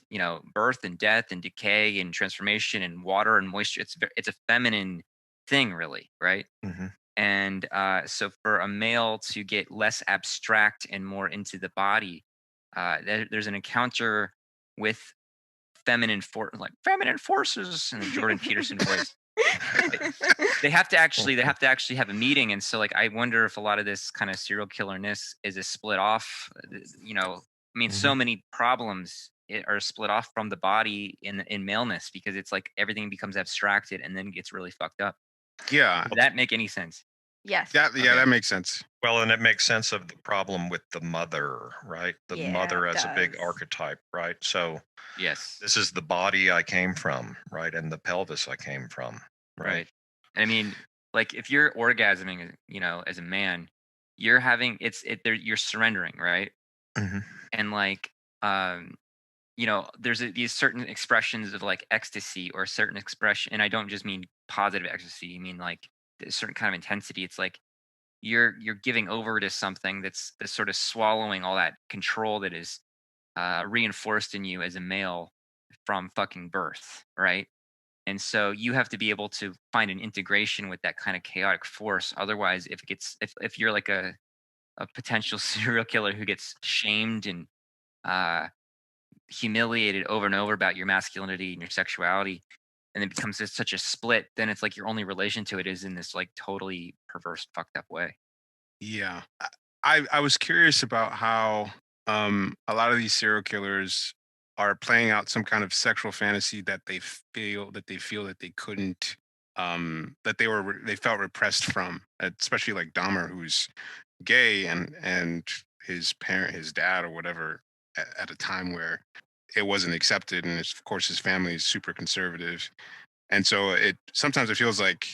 D: you know, birth and death and decay and transformation and water and moisture. It's a feminine thing, really, right?
B: Mhm.
D: And so for a male to get less abstract and more into the body, there's an encounter with like feminine forces in the Jordan Peterson voice. They have to actually have a meeting, and so like I wonder if a lot of this kind of serial killerness is a split off. You know, I mean, so
B: Mhm.
D: many problems are split off from the body in maleness because it's like everything becomes abstracted and then gets really fucked up.
A: yeah,
D: Does that make any sense?
C: Yes.
A: yeah,
D: Okay.
A: that makes sense.
B: Well, and it makes sense of the problem with the mother, right? The
C: Yeah,
B: mother
C: it
B: as a big
C: does.
B: archetype, right? So
D: Yes.
B: this is the body I came from, right? And the pelvis I came from, right?
D: Right. And I mean, like if you're orgasming, you know, as a man, you're having you're surrendering, right?
B: Mhm.
D: And like you know, there's these certain expressions of like ecstasy or certain expression, and I don't just mean positive ecstasy. I mean like a certain kind of intensity. It's like you're giving over to something that's sort of swallowing all that control that is reinforced in you as a male from fucking birth, right? And so you have to be able to find an integration with that kind of chaotic force. Otherwise, if you're like a potential serial killer who gets shamed and uh, humiliated over and over about your masculinity and your sexuality, and it becomes such a split, then it's like your only relation to it is in this like totally perverse, fucked up way.
A: Yeah. I was curious about how a lot of these serial killers are playing out some kind of sexual fantasy that they feel that they couldn't that they felt repressed from, especially like Dahmer, who's gay, and his dad or whatever, at a time where it wasn't accepted, and of course his family is super conservative, and so it sometimes it feels like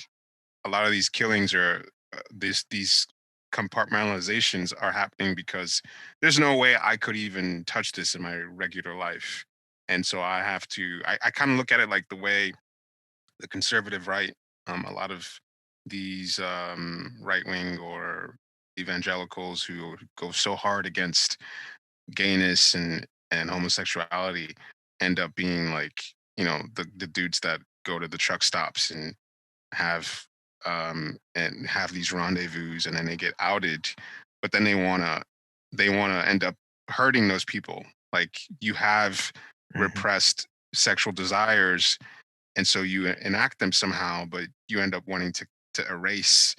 A: a lot of these killings are these compartmentalizations are happening because there's no way I could even touch this in my regular life. And so I have to I kind of look at it like the way the conservative right, a lot of these right wing or evangelicals who go so hard against gayness and homosexuality end up being like, you know, the dudes that go to the truck stops have and have these rendezvous, and then they get outed, but then they want to end up hurting those people. Like you have
B: Mhm.
A: repressed sexual desires, and so you enact them somehow, but you end up wanting to erase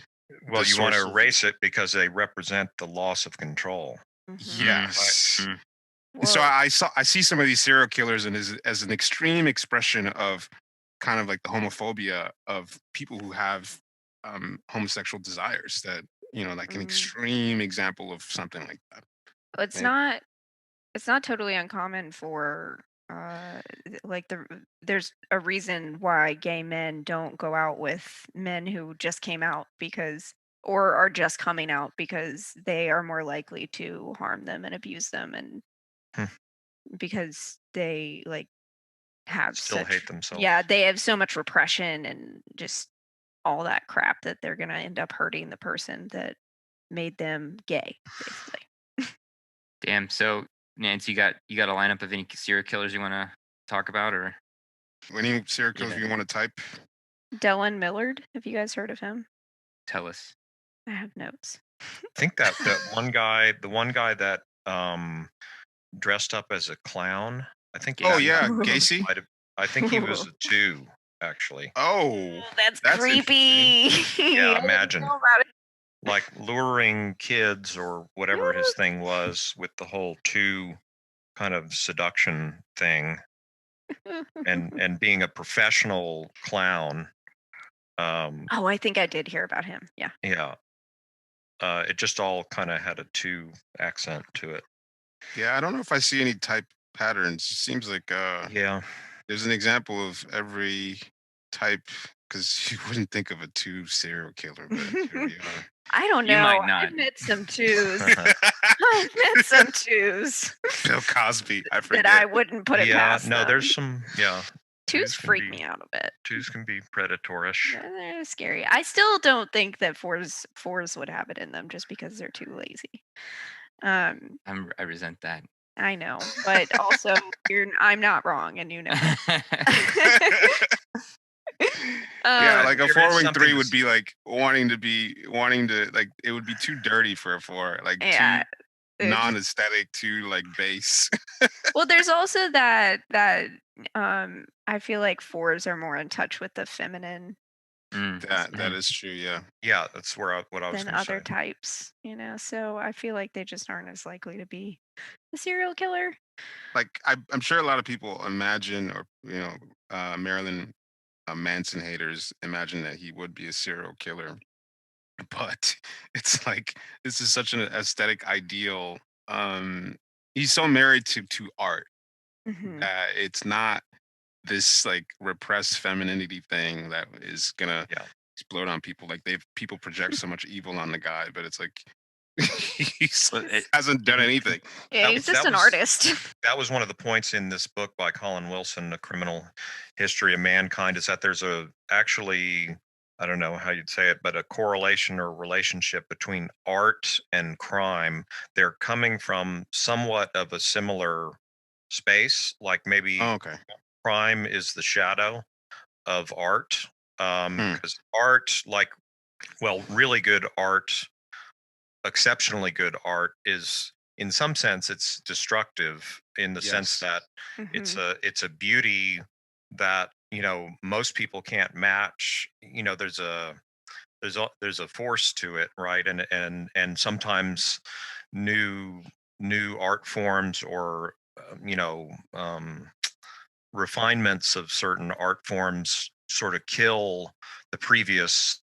B: Well,
A: the
B: you want to
A: source of.
B: erase it because they represent the loss of control.
C: Mhm.
B: Right.
A: Yes.
D: Mm.
A: And so
C: Well,
A: I see some of these serial killers and as an extreme expression of kind of like the homophobia of people who have homosexual desires, that, you know, like an
C: mm,
A: extreme example of something like that.
C: it's
A: Maybe.
C: not it's not totally uncommon for like there's a reason why gay men don't go out with men who just came out because or are just coming out because they are more likely to harm them and abuse them and
B: Hmm.
C: because they like have
B: Still
C: such
B: hate themselves.
C: yeah, they have so much repression and just all that crap that they're going to end up hurting the person that made them gay basically.
D: Damn. So Nancy, you got a lineup of any serial killers you want to talk about, or
A: Any serial killers
D: Yeah.
A: you want to type?
C: Dylan Millard, have you guys heard of him?
D: tell us?
C: I have notes.
B: I think that the one guy that dressed up as a clown. I think
A: Oh
B: that
A: yeah,
C: Ooh.
A: Gacy.
B: might have. I think he was a 2, actually.
A: Oh,
C: That's
A: that's interesting.
C: creepy.
B: Yeah,
C: I didn't
B: imagine.
C: know about
B: Like luring kids or whatever his
C: it.
B: thing was with the whole 2 kind of seduction thing, and being a professional clown.
C: Oh, I think I did hear about him. Yeah.
B: Yeah. It just all kind of had a 2 accent to it.
A: Yeah, I don't know if I see any type patterns. It seems like
B: Yeah.
A: there's an example of every type, because you wouldn't think of a two serial killer, but here we are.
C: I don't
D: You
C: know.
D: might not.
C: I've met some twos. I've met some twos
A: Bill Cosby, I
C: that
A: forget.
C: I wouldn't put it
B: Yeah,
C: past
B: no,
C: them.
B: there's some, yeah.
C: Twos
B: can
C: freak
B: be
C: me out a bit.
B: twos can be predatorish.
C: They're scary. I still don't think that fours would have it in them just because they're too lazy.
D: I resent that.
C: I know, but also I'm not wrong, and you know.
A: Yeah,
C: Um,
A: like a
B: there is
A: 4-wing
B: something
A: 3
B: to
A: would be like wanting to like it would be too dirty for a 4, like
C: yeah.
A: too non-aesthetic, too like base.
C: Well, there's also that I feel like fours are more in touch with the feminine
A: That is true. Yeah.
B: Yeah, that's what I was
C: than
B: going to
C: other
B: say.
C: types, you know. So I feel like they just aren't as likely to be a serial killer.
A: Like I'm sure a lot of people imagine, or Marilyn Manson haters imagine that he would be a serial killer, but it's like this is such an aesthetic ideal. He's so married to art
C: Hmm.
A: that it's not this like repressed femininity thing that is gonna
B: Yeah.
A: explode on people. Like people project so much evil on the guy, but it's like he's
D: Well,
A: hasn't done anything.
C: Yeah,
B: That
C: he's
B: was-
C: just
B: that
C: an
B: was-
C: artist.
B: That was one of the points in this book by Colin Wilson, A Criminal History of Mankind, is that there's actually, I don't know how you'd say it, but a correlation or relationship between art and crime. They're coming from somewhat of a similar space, like maybe
A: Oh, okay.
B: crime is the shadow of art.
A: Hmm.
B: Because art, really good art, exceptionally good art, is in some sense it's destructive in the sense
A: Yes.
B: that it's a beauty that most people can't match. There's a force to it, right? And sometimes new art forms, or refinements of certain art forms sort of kill the previous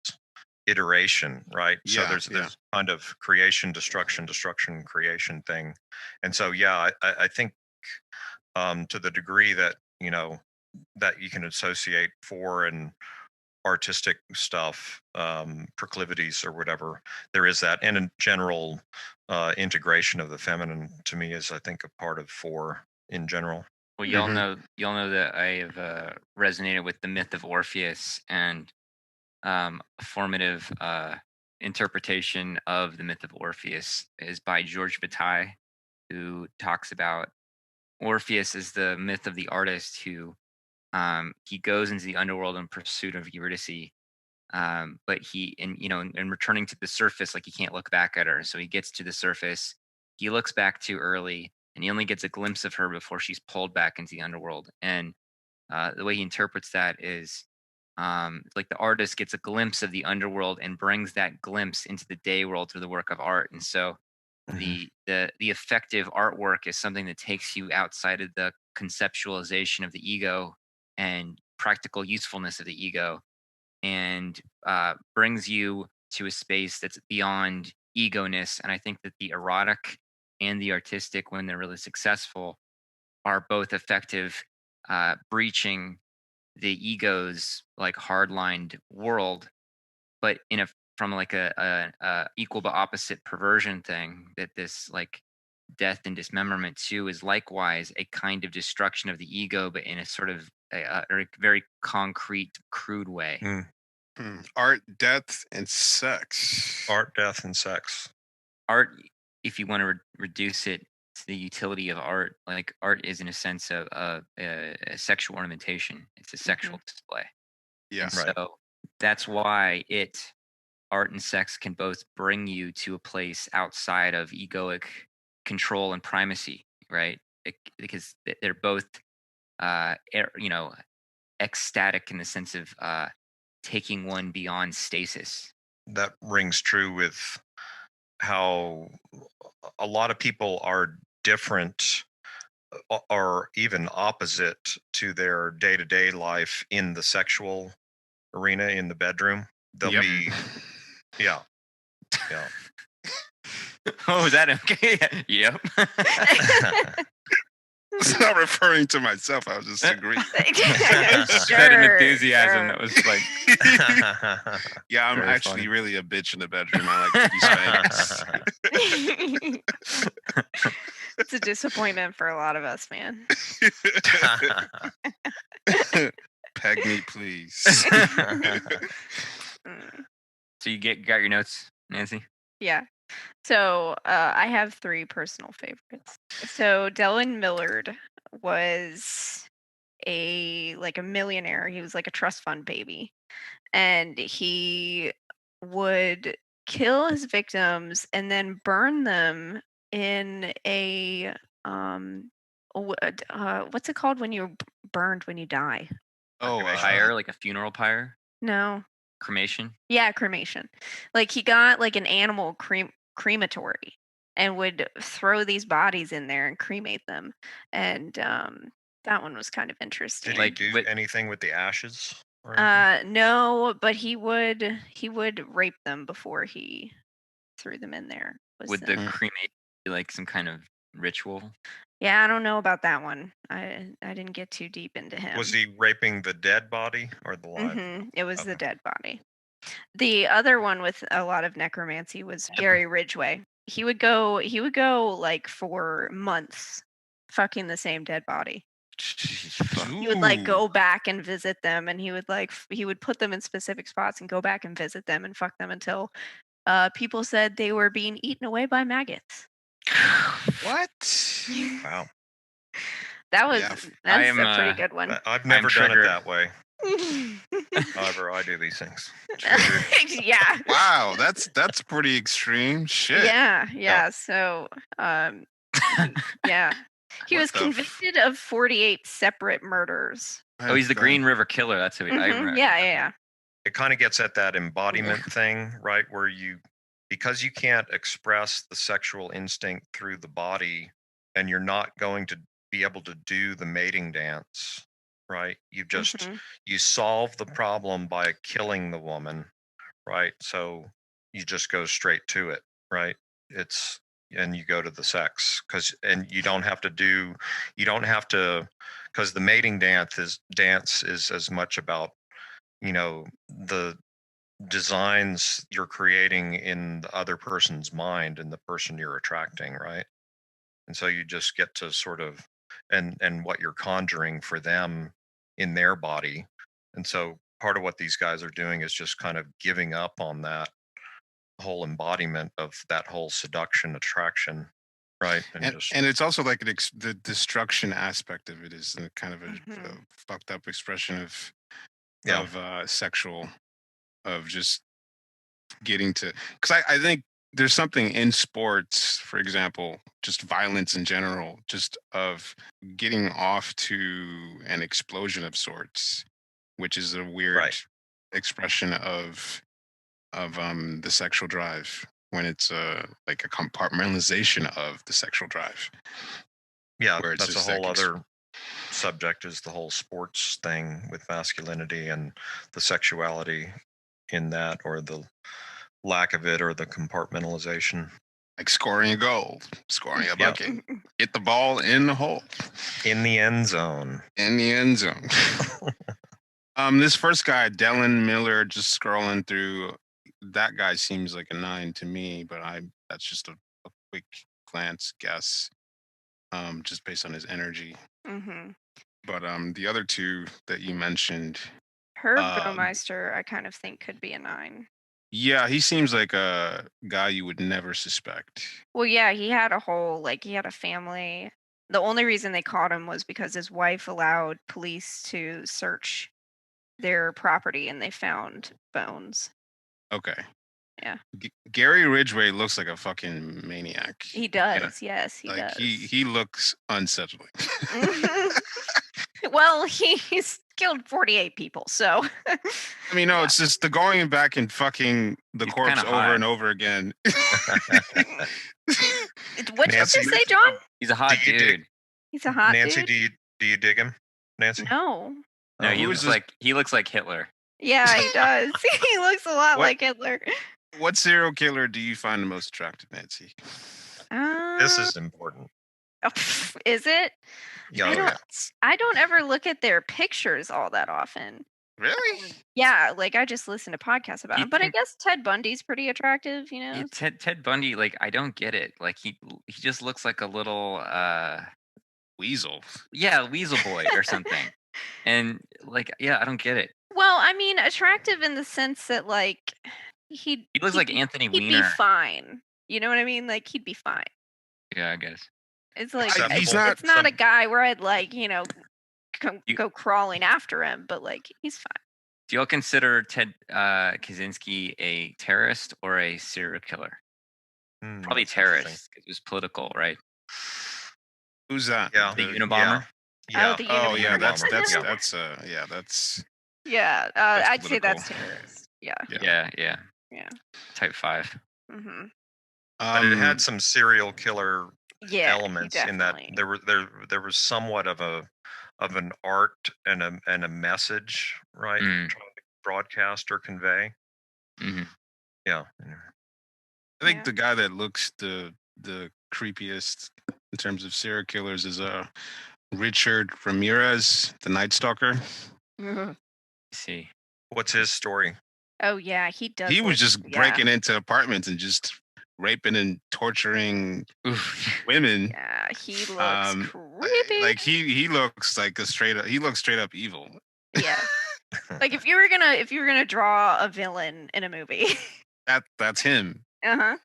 B: iteration, right? So
A: Yeah,
B: there's
A: yeah.
B: this kind of creation, destruction, creation thing. And so I think to the degree that that you can associate for and artistic stuff, proclivities or whatever, there is that. And in general, integration of the feminine, to me, is, I think, a part of four in general.
D: Well,
A: Mhm.
D: y'all know that I have resonated with the myth of Orpheus, and a formative interpretation of the myth of Orpheus is by George Bataille, who talks about Orpheus as the myth of the artist who he goes into the underworld in pursuit of Eurydice, but in returning to the surface, like he can't look back at her, so he gets to the surface, he looks back too early, and he only gets a glimpse of her before she's pulled back into the underworld. And the way he interprets that is like the artist gets a glimpse of the underworld and brings that glimpse into the day world through the work of art. And so the effective artwork is something that takes you outside of the conceptualization of the ego and practical usefulness of the ego, and brings you to a space that's beyond ego-ness. And I think that the erotic and the artistic, when they're really successful, are both effective breaching the ego's like hard-lined world, but in a from like a equal but opposite perversion thing, that this like death and dismemberment too is likewise a kind of destruction of the ego, but in a sort of a very concrete, crude way.
A: Art, death, and sex.
B: Art, death, and sex.
D: Art, if you want to reduce it to the utility of art, like art is in a sense a sexual ornamentation. It's a sexual display.
A: Yeah.
D: And
B: Right.
D: so that's why art and sex can both bring you to a place outside of egoic control and primacy, right? Because they're both, ecstatic in the sense of taking one beyond stasis.
B: That rings true with how a lot of people are different, or even opposite to their day-to-day life in the sexual arena, in the bedroom. They'll
A: Yep.
B: be, yeah.
D: Oh, is that okay? Yep.
A: It's not referring to myself. I was just agreeing.
D: She had an enthusiasm that was like,
A: Yeah, I'm
D: Very
A: actually
D: funny.
A: really a bitch in the bedroom. I like to be spanked.
C: It's a disappointment for a lot of us, man.
A: Peg me, please.
C: Mm,
D: So you got your notes, Nancy?
C: yeah. So I have 3 personal favorites. So Dylan Millard was a millionaire. He was like a trust fund baby, and he would kill his victims and then burn them in a what's it called when you're burned when you die?
A: Oh,
D: Pyre, like a funeral pyre,
C: No.
D: cremation.
C: Yeah, cremation. Like he got like an animal crematory and would throw these bodies in there and cremate them. And that one was kind of
B: Did
C: interesting.
B: he
D: Like,
B: do
D: with-
B: anything with the ashes? Or anything?
C: No, but he would rape them before he threw them in there.
D: would the
A: Mm.
D: cremation be like some kind of ritual?
C: Yeah, I don't know about that one. I didn't get too deep into him.
B: Was he raping the dead body or the live?
C: It was the
B: Okay.
C: dead body. The other one with a lot of necromancy was Gary Ridgway. He would go like for months fucking the same dead body. He would like
A: Ooh.
C: go back and visit them, and he would put them in specific spots and go back and visit them and fuck them until people said they were being eaten away by maggots.
A: What?
B: Wow.
C: That was
A: Yeah,
C: that's
D: am,
C: a pretty good one.
B: I've never done it
D: triggered.
B: that way. However, I do these things.
C: Yeah.
A: Wow, that's pretty extreme shit.
C: Yeah. So, yeah, he
A: What
C: was
A: the f-
C: convicted of 48 separate murders.
D: Oh, he's the
A: I've,
D: Green River Killer. That's who.
C: Mhm, yeah.
B: It kind of gets at that embodiment thing, right? Where because you can't express the sexual instinct through the body, and you're not going to be able to do the mating dance, right?
C: Mhm.
B: You solve the problem by killing the woman, right? So you just go straight to it, right? And you go to the sex and you don't have to because the mating dance is as much about the designs you're creating in the other person's mind and the person you're attracting, right? And so you just get to sort of and what you're conjuring for them in their body. And so part of what these guys are doing is just kind of giving up on that whole embodiment of that whole seduction attraction, right?
A: and it's also like the destruction aspect of it is a kind of a
C: Mhm.
A: fucked up expression of
B: Yeah.
A: sexual, of just getting to, because I think there's something in sports, for example, just violence in general, just of getting off to an explosion of sorts, which is a weird
B: Right.
A: expression of the sexual drive, when it's like a compartmentalization of the sexual drive,
B: Yeah,
A: where it's
B: that's a
A: just
B: whole
A: like
B: other subject, is the whole sports thing with masculinity and the sexuality in that, or the lack of it, or the compartmentalization.
A: like scoring a goal, scoring a
B: Yep.
A: bucket, get the ball in the hole,
B: In the end zone.
A: in the end zone. This first guy, Dylan Miller, just scrolling through, that guy seems like a 9 to me, but that's just a quick glance guess, just based on his energy.
C: Mhm.
A: But the other two that you mentioned,
C: Herb
A: uh,
C: Baumeister, I kind of think could be a 9.
A: yeah, he seems like a guy you would never suspect.
C: Well, yeah, he had he had a family. The only reason they caught him was because his wife allowed police to search their property and they found bones.
A: Okay.
C: Yeah.
A: Gary Ridgway looks like a fucking maniac.
C: He does. Yes, he
A: Like
C: does.
A: he looks unsettling.
C: Mhm. Well, he's killed 48 people, so
A: I mean, no,
C: Yeah.
A: it's just the going back and fucking the
D: He's
A: corpse
D: kinda
A: over
D: hot.
A: and over again.
C: What did you
B: Nancy,
C: just say, John?
D: He's a hot
B: Do you dig-
D: dude.
C: He's a hot
B: Nancy,
C: dude?
B: do you dig him, Nancy?
C: No.
D: No,
B: Oh,
D: he
A: who
D: looks
A: is this-
D: like Hitler.
C: Yeah, he does. He looks a lot
A: What?
C: like Hitler.
A: What serial killer do you find the most attractive, Nancy?
B: This
C: Uh,
B: is important.
C: is it?
B: Yeah,
C: I
B: oh,
C: don't
B: yeah.
C: I don't ever look at their pictures all that often.
A: Really?
C: Yeah, like I just listened to podcasts about
D: You
C: him. But I
D: think-
C: guess Ted Bundy's pretty attractive, you know?
D: Ted Bundy, like I don't get it. Like he just looks like a little
A: Weasel.
D: weasel boy or something. And like I don't get it.
C: Well, I mean, attractive in the sense that like
D: He looks like Anthony
C: he'd be
D: Weiner.
C: fine. You know what I mean? Like he'd be fine.
D: Yeah, I guess.
C: It's like
B: Acceptable.
A: He's not-
C: it's not a
B: Some-
C: guy where I'd like,
D: You-
C: go crawling after him, but like he's fine.
D: Do y'all consider Ted Kaczynski a terrorist or a serial killer? Probably
B: that's interesting.
D: terrorist because it was political, right?
A: Who's that?
B: Yeah.
D: The Unabomber.
B: Yeah.
C: The
A: Oh yeah,
C: Unabomber.
A: that's
C: Yeah,
A: That's
C: I'd say that's
A: political.
C: terrorist. Yeah.
D: Yeah.
C: Yeah.
D: Type 5.
C: Mm-hmm.
B: But it had some serial killer
C: Yeah.
B: elements in that
C: definitely.
B: there was somewhat of an art and a message, right?
D: Mm.
B: Trying to broadcast or convey.
D: Mhm.
B: Yeah.
A: I think
C: Yeah.
A: the guy that looks the creepiest in terms of serial killers is Richard Ramirez, the Night Stalker.
C: Mhm.
D: See.
B: What's his story?
C: Oh yeah, he does.
A: He was
C: look-
A: just
C: yeah.
A: breaking into apartments and just raping and torturing
D: Oof.
A: women.
C: Yeah, he looks
A: Um,
C: creepy.
A: Like he looks like he looks straight up evil.
C: Yeah. Like if you were gonna draw a villain in a movie.
A: That's him.
C: Uh-huh.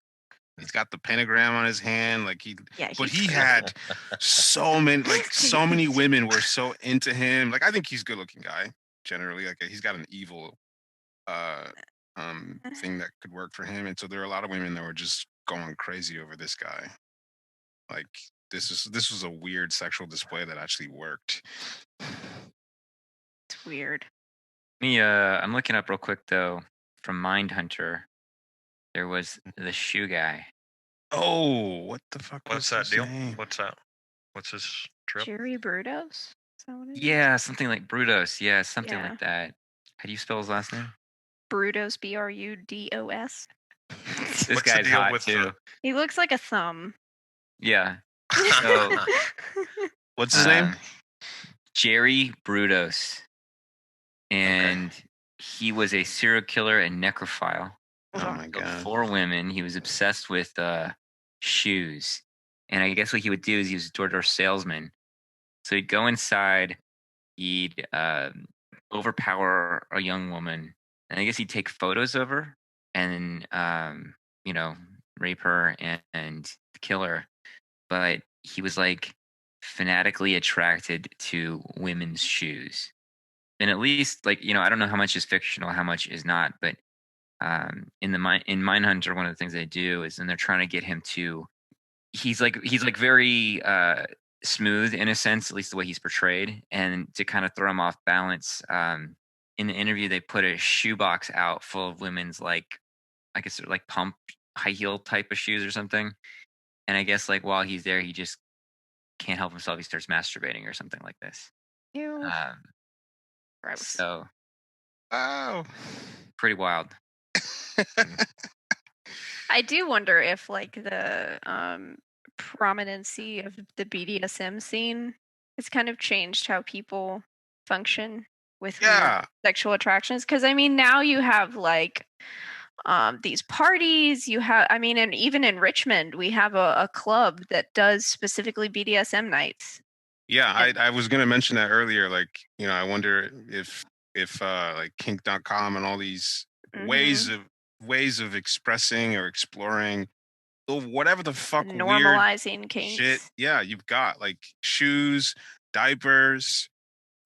A: He's got the pentagram on his hand, like
C: Yeah.
A: but
C: he's
A: he
C: creepy.
A: had so many women were so into him. Like I think he's a good looking guy generally. Like he's got an evil thing that could work for him, and so there are a lot of women that were just going crazy over this guy. Like this was a weird sexual display that actually worked.
C: It's weird.
D: I'm looking up real quick though from Mindhunter. There was the shoe guy.
A: Oh, what the fuck?
B: What's that
A: was his
B: deal?
A: name?
B: What's that? What's his trip?
C: Jerry Brudos? Is that what it is?
D: Yeah, something like Brudos. Yeah, something
C: Yeah.
D: like that. How do you spell his last name?
C: Brudos, Brudos.
D: This
B: What's the
D: guy's
B: deal
D: hot
B: with
D: too.
C: He looks like a thumb.
D: Yeah. So,
A: What's his name?
D: Jerry Brudos. And he was a serial killer and necrophile.
A: Oh my
D: Of
A: god.
D: 4 women. He was obsessed with shoes. And I guess what he would do is he was a door-to-door salesman. So he'd go inside, he'd overpower a young woman, and I guess he'd take photos of her and rape her and kill her. But he was like fanatically attracted to women's shoes. And at least like, I don't know how much is fictional, how much is not, but in Mindhunter, one of the things they do is, and they're trying to get him to, he's like very smooth in a sense, at least the way he's portrayed, and to kind of throw him off balance. In the interview, they put a shoebox out full of women's like, I guess they're like pump high heel type of shoes or something. And I guess like while he's there, he just can't help himself. He starts masturbating or something like this.
C: Ew. Gross.
D: So
A: Oh.
D: pretty wild.
C: I do wonder if like the prominency of the BDSM scene has kind of changed how people function with weird
A: Yeah.
C: sexual attractions. Because I mean, now you have like these parties. You have, I mean, and even in Richmond, we have a club that does specifically BDSM nights.
A: Yeah, I was gonna mention that earlier. Like, I wonder if like kink.com and all these ways of expressing or exploring or whatever the fuck weird
C: Normalizing kinks.
A: shit. Yeah, you've got like shoes, diapers,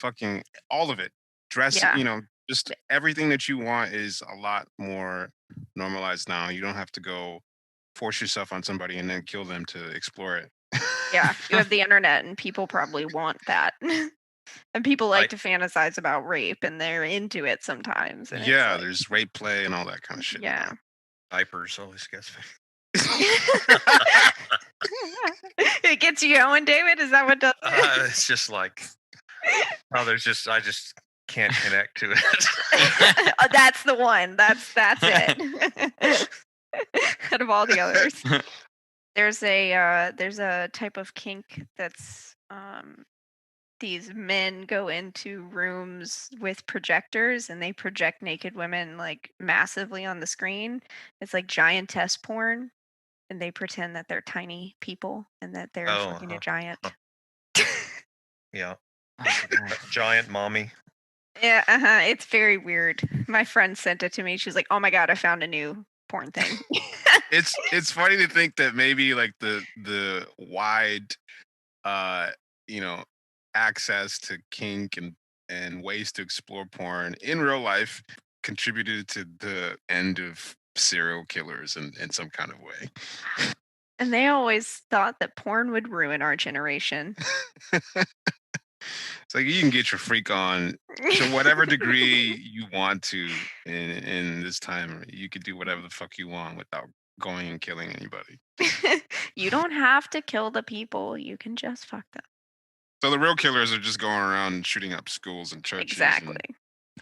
A: fucking all of it. Dress,
C: Yeah.
A: just everything that you want is a lot more normalized now. You don't have to go force yourself on somebody and then kill them to explore it.
C: Yeah, you have the internet, and people probably want that. And people like
B: I-
C: to fantasize about rape, and they're into it sometimes. And it's
A: Yeah,
C: like-
A: there's rape play and all that kind of shit.
C: yeah.
B: Diapers always gets me.
C: It gets you going, David. Is that what does it?
B: It's just like, I just can't connect to it.
C: Oh, that's the one. That's it. Out of all the others, there's a type of kink that's these men go into rooms with projectors and they project naked women like massively on the screen. It's like giantess porn, and they pretend that they're tiny people and that they're
B: Oh,
C: fucking a
B: huh.
C: giant.
B: Yeah.
D: Oh, God.
B: Giant mommy.
C: Yeah, it's very weird. My friend sent it to me. She's like, "Oh my god, I found a new porn thing."
A: It's funny to think that maybe like the wide you know access to kink and ways to explore porn in real life contributed to the end of serial killers in some kind of way.
C: And they always thought that porn would ruin our generation.
A: It's like you can get your freak on to whatever degree you want to in this time. You could do whatever the fuck you want without going and killing anybody.
C: You don't have to kill the people. You can just fuck them.
A: So the real killers are just going around and shooting up schools and churches.
C: Exactly.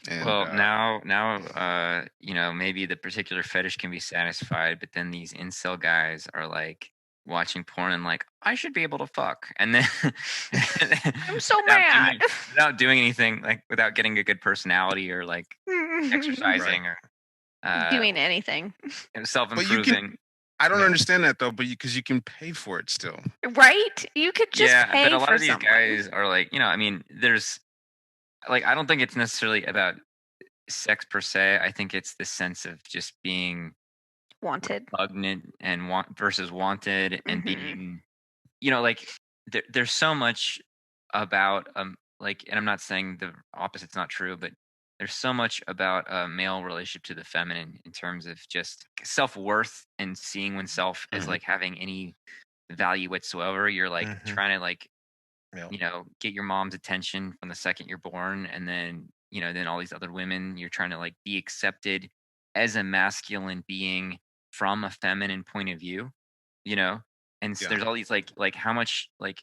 A: And
D: Well, now, maybe the particular fetish can be satisfied, but then these incel guys are like watching porn and like, I should be able to fuck, and then
C: I'm so
D: without
C: mad.
D: without doing anything, like without getting a good personality or like exercising or
C: Doing anything.
D: self
A: But you
D: improving.
A: I don't
B: Yeah.
A: understand that though, but because you can pay for it still.
C: Right? You could just
D: Yeah,
C: pay
D: but a lot
C: for
D: of these
C: someone.
D: guys are like, I mean, there's like, I don't think it's necessarily about sex per se. I think it's the sense of just being
C: Wanted.
D: repugnant and want versus wanted and
C: Mhm.
D: being, like there's so much about like, and I'm not saying the opposite's not true, but there's so much about a male relationship to the feminine in terms of just self-worth and seeing oneself as
A: Mhm.
D: like having any value whatsoever. You're like
B: Mhm.
D: trying to like
B: Yeah.
D: get your mom's attention from the second you're born, and then then all these other women, you're trying to like be accepted as a masculine being from a feminine point of view, you know and
A: Yeah.
D: there's all these like how much like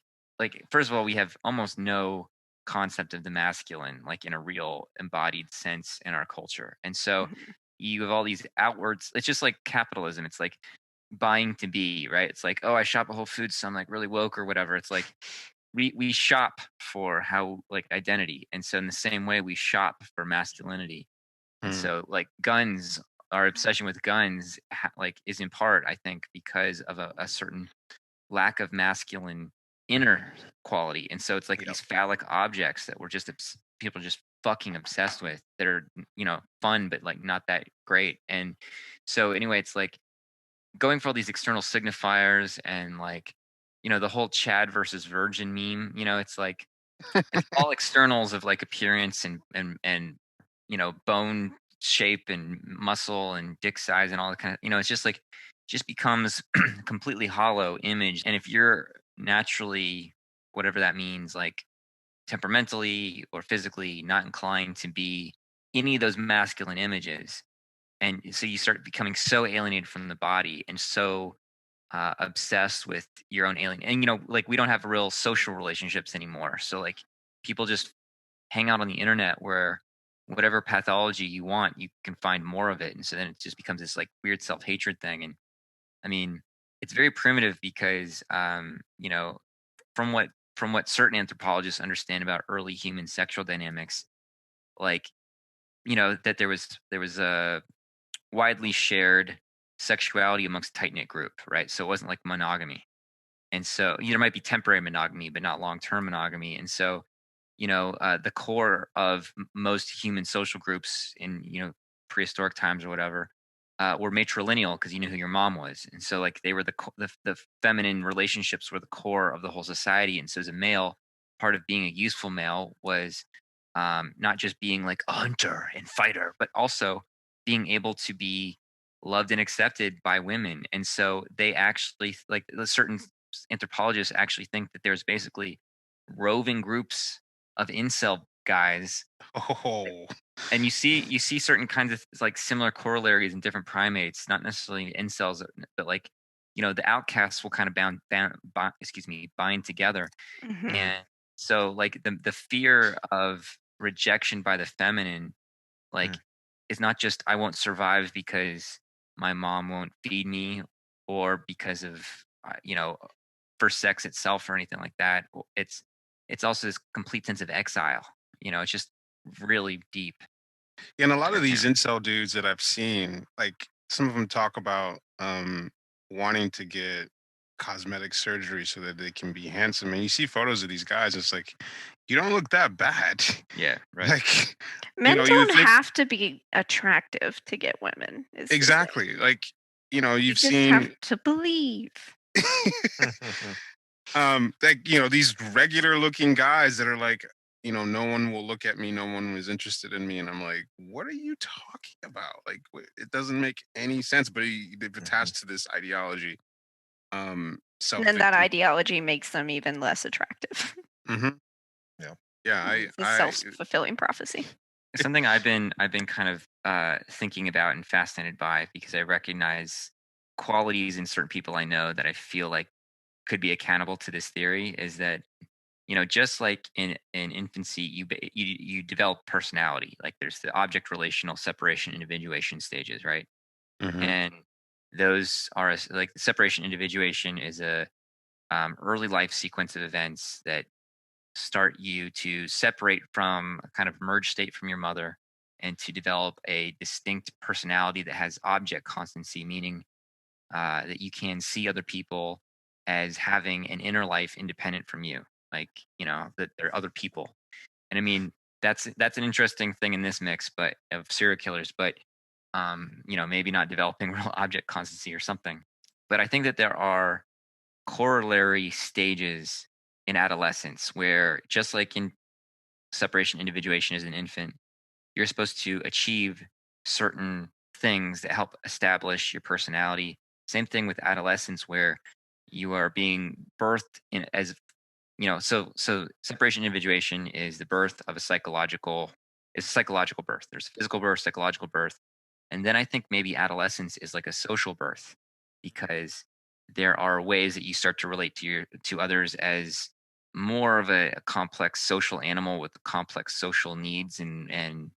D: first of all, we have almost no concept of the masculine like in a real embodied sense in our culture, and so
C: Mhm.
D: you have all these outwards. It's just like capitalism. It's like buying to be, right? It's like, oh, I shop at Whole Foods, so I'm like really woke or whatever. It's like we shop for how like identity, and so in the same way we shop for masculinity. And
A: Mm.
D: so like guns, our obsession with guns like is in part, I think, because of a certain lack of masculine inner quality. And so it's like
B: Yep.
D: these phallic objects that we're just people just fucking obsessed with, that are fun but like not that great. And so anyway, it's like going for all these external signifiers, and like the whole Chad versus Virgin meme. It's like it's all externals of like appearance and bone shape and muscle and dick size and all the kind of, it's just like just becomes a completely hollow image. And if you're naturally, whatever that means, like temperamentally or physically not inclined to be any of those masculine images, and so you start becoming so alienated from the body and so obsessed with your own alien. And like we don't have real social relationships anymore, so like people just hang out on the internet where whatever pathology you want, you can find more of it. And so then it just becomes this like weird self-hatred thing. And I mean, it's very primitive because from what certain anthropologists understand about early human sexual dynamics, like that there was a widely shared sexuality amongst a tight knit group, right? So it wasn't like monogamy. And so there might be temporary monogamy, but not long term monogamy. And so the core of most human social groups in prehistoric times or whatever were matrilineal, because you knew who your mom was, and so like they were the feminine relationships were the core of the whole society. And so as a male, part of being a useful male was not just being like a hunter and fighter, but also being able to be loved and accepted by women. And so they actually, like, certain anthropologists actually think that there's basically roving groups of incel guys.
A: Oh.
D: And you see certain kinds of like similar corollaries in different primates, not necessarily incels, but like the outcasts will kind of bind together.
C: Mhm.
D: And so like the fear of rejection by the feminine, like
B: Mm.
D: is not just I won't survive because my mom won't feed me, or because of for sex itself or anything like that. It's it's also this complete sense of exile. It's just really deep.
A: And a lot of these
D: Yeah.
A: incel dudes that I've seen, like some of them talk about wanting to get cosmetic surgery so that they can be handsome. And you see photos of these guys, it's like, you don't look that bad.
D: Yeah, right.
A: Like,
C: Men
A: you would
C: don't
A: think
C: have to be attractive to get women. Is the thing.
A: exactly. Like,
C: You
A: you've
C: just have
A: seen
C: to believe.
A: like, these regular looking guys that are like, no one will look at me, no one is interested in me. And I'm like, what are you talking about? Like, it doesn't make any sense, but they've attached to this ideology.
C: And then that
A: Self-victim.
C: ideology makes them even less attractive.
A: Hmm.
B: Yeah.
A: Yeah,
C: It's a self-fulfilling prophecy.
D: Something I've been kind of thinking about and fascinated by, because I recognize qualities in certain people I know that I feel like could be accountable to this theory, is that just like in infancy, you develop personality. Like there's the object relational separation individuation stages, right?
A: hmm
D: And those are like the separation individuation is a early life sequence of events that start you to separate from a kind of merged state from your mother, and to develop a distinct personality that has object constancy, meaning that you can see other people as having an inner life independent from you, like that they're other people. And I mean, that's an interesting thing in this mix, but of serial killers, but maybe not developing real object constancy or something. But I think that there are corollary stages in adolescence where, just like in separation individuation as an infant, you're supposed to achieve certain things that help establish your personality. Same thing with adolescence, where you are being birthed in as so separation individuation is the birth of a psychological, it's a psychological birth. There's physical birth, psychological birth. And then I think maybe adolescence is like a social birth, because there are ways that you start to relate to others as more of a complex social animal with complex social needs and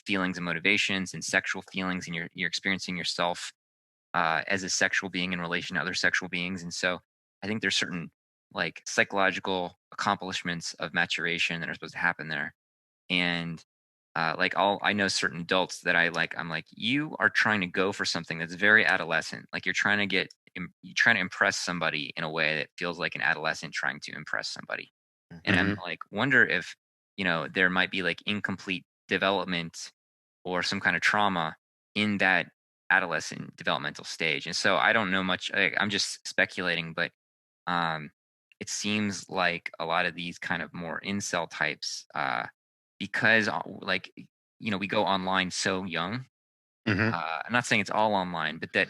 D: feelings and motivations and sexual feelings, and you're experiencing yourself as a sexual being in relation to other sexual beings. And so I think there's certain like psychological accomplishments of maturation that are supposed to happen there. And like I know certain adults that I'm like, you are trying to go for something that's very adolescent. Like you're trying to you're trying to impress somebody in a way that feels like an adolescent trying to impress somebody. And I'm
A: hmm
D: like, wonder if, there might be like incomplete development or some kind of trauma in that adolescent developmental stage. And so I don't know much. I'm just speculating, but um, it seems like a lot of these kind of more incel types, because like, we go online so young.
A: hmm
D: I'm not saying it's all online, but that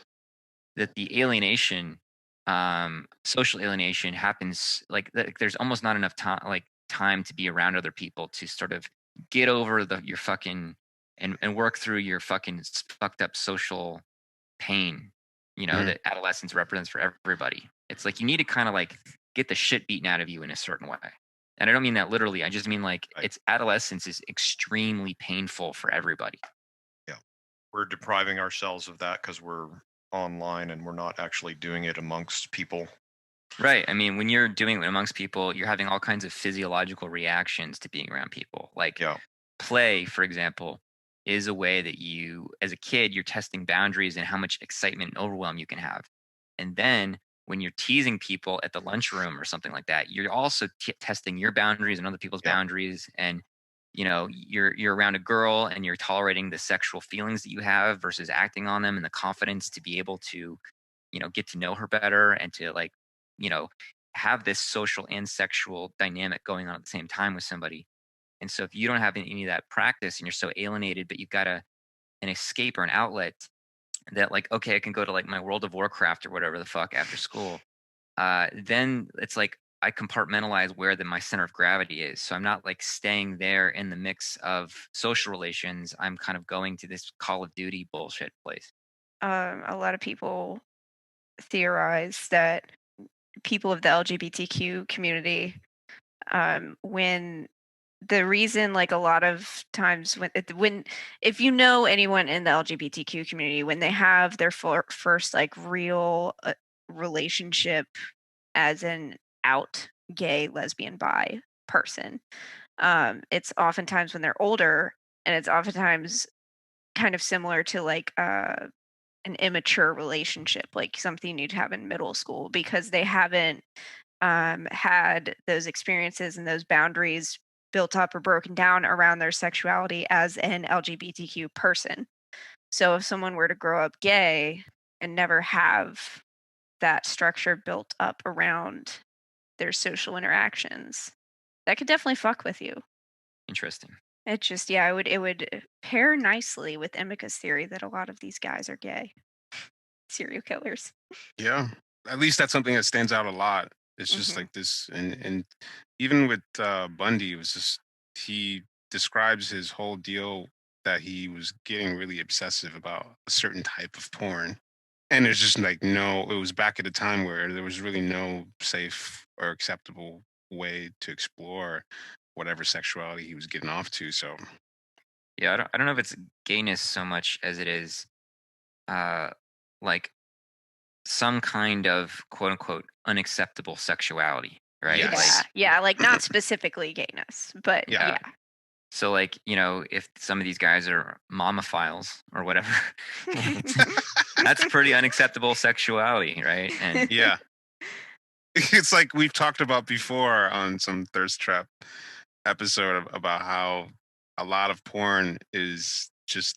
D: the alienation, social alienation happens like there's almost not enough time to be around other people to sort of get over your fucking and work through your fucking fucked up social pain,
A: hmm
D: that adolescence represents for everybody. It's like you need to kind of like get the shit beaten out of you in a certain way. And I don't mean that literally. I just mean like
B: Right.
D: it's adolescence is extremely painful for everybody.
B: Yeah. We're depriving ourselves of that because we're online and we're not actually doing it amongst people.
D: Right. I mean, when you're doing it amongst people, you're having all kinds of physiological reactions to being around people. Like
B: Yeah.
D: play, for example, is a way that you, as a kid, you're testing boundaries and how much excitement and overwhelm you can have. And then when you're teasing people at the lunchroom or something like that, you're also testing your boundaries and other people's
B: Yeah.
D: boundaries. And you're around a girl and you're tolerating the sexual feelings that you have versus acting on them, and the confidence to be able to get to know her better, and to like you know have this social and sexual dynamic going on at the same time with somebody. And so if you don't have any of that practice and you're so alienated, but you've got an escape or an outlet that, like, okay, I can go to like my World of Warcraft or whatever the fuck after school, then it's like I compartmentalize where my center of gravity is. So I'm not like staying there in the mix of social relations. I'm kind of going to this Call of Duty bullshit place.
C: A lot of people theorize that people of the LGBTQ community, when the reason, like a lot of times when if you know anyone in the LGBTQ community, when they have their first like real relationship as an out gay, lesbian, bi person. It's oftentimes when they're older, and it's oftentimes kind of similar to like an immature relationship, like something you'd have in middle school, because they haven't had those experiences and those boundaries built up or broken down around their sexuality as an LGBTQ person. So if someone were to grow up gay and never have that structure built up around their social interactions, that could definitely fuck with you.
D: Interesting.
C: It just, yeah, it would pair nicely with Emika's theory that a lot of these guys are gay serial killers.
A: Yeah, at least that's something that stands out a lot. It's just
C: Mhm.
A: like this, and even with Bundy, it was just he describes his whole deal that he was getting really obsessive about a certain type of porn, and it's just like no, it was back at a time where there was really no safe or acceptable way to explore whatever sexuality he was getting off to. So
D: Yeah, I don't know if it's gayness so much as it is uh like some kind of quote unquote unacceptable sexuality, right?
C: Yeah,
A: yes,
C: yeah, like not specifically gayness, but
A: Yeah.
C: yeah.
D: So like, if some of these guys are momophiles or whatever, that's pretty unacceptable sexuality, right? And
A: yeah. It's like we've talked about before on some thirst trap episode about how a lot of porn is just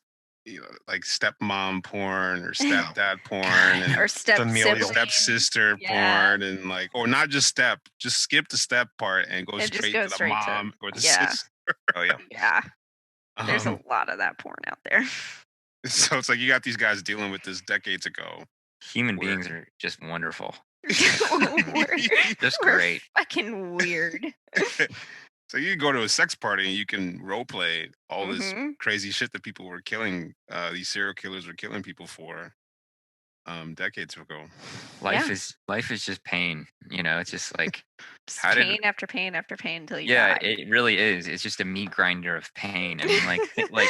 A: like stepmom porn or stepdad porn and
C: or step
B: Familial.
C: sibling.
A: stepsister
C: Yeah.
A: porn and like, or not just step, just skip the step part and go
C: And just
A: straight
C: go
A: to the
C: straight to-
A: mom or the
C: yeah.
A: sister.
B: Oh yeah.
C: Yeah, there's a
A: Um,
C: lot of that porn out there.
A: so it's like you got these guys dealing with this decades ago.
D: human
A: Weird.
D: beings are just wonderful.
C: we're,
D: Just
C: we're
D: great.
C: fucking weird.
A: So you go to a sex party and you can role play all this
C: Mhm.
A: crazy shit that people were killing, these serial killers were killing people for decades ago.
D: Life
C: Yeah.
D: is just pain. It's just like
C: Just
D: How did-
C: pain after pain after pain until you
D: yeah,
C: die.
D: it really is. It's just a meat grinder of pain. I mean, like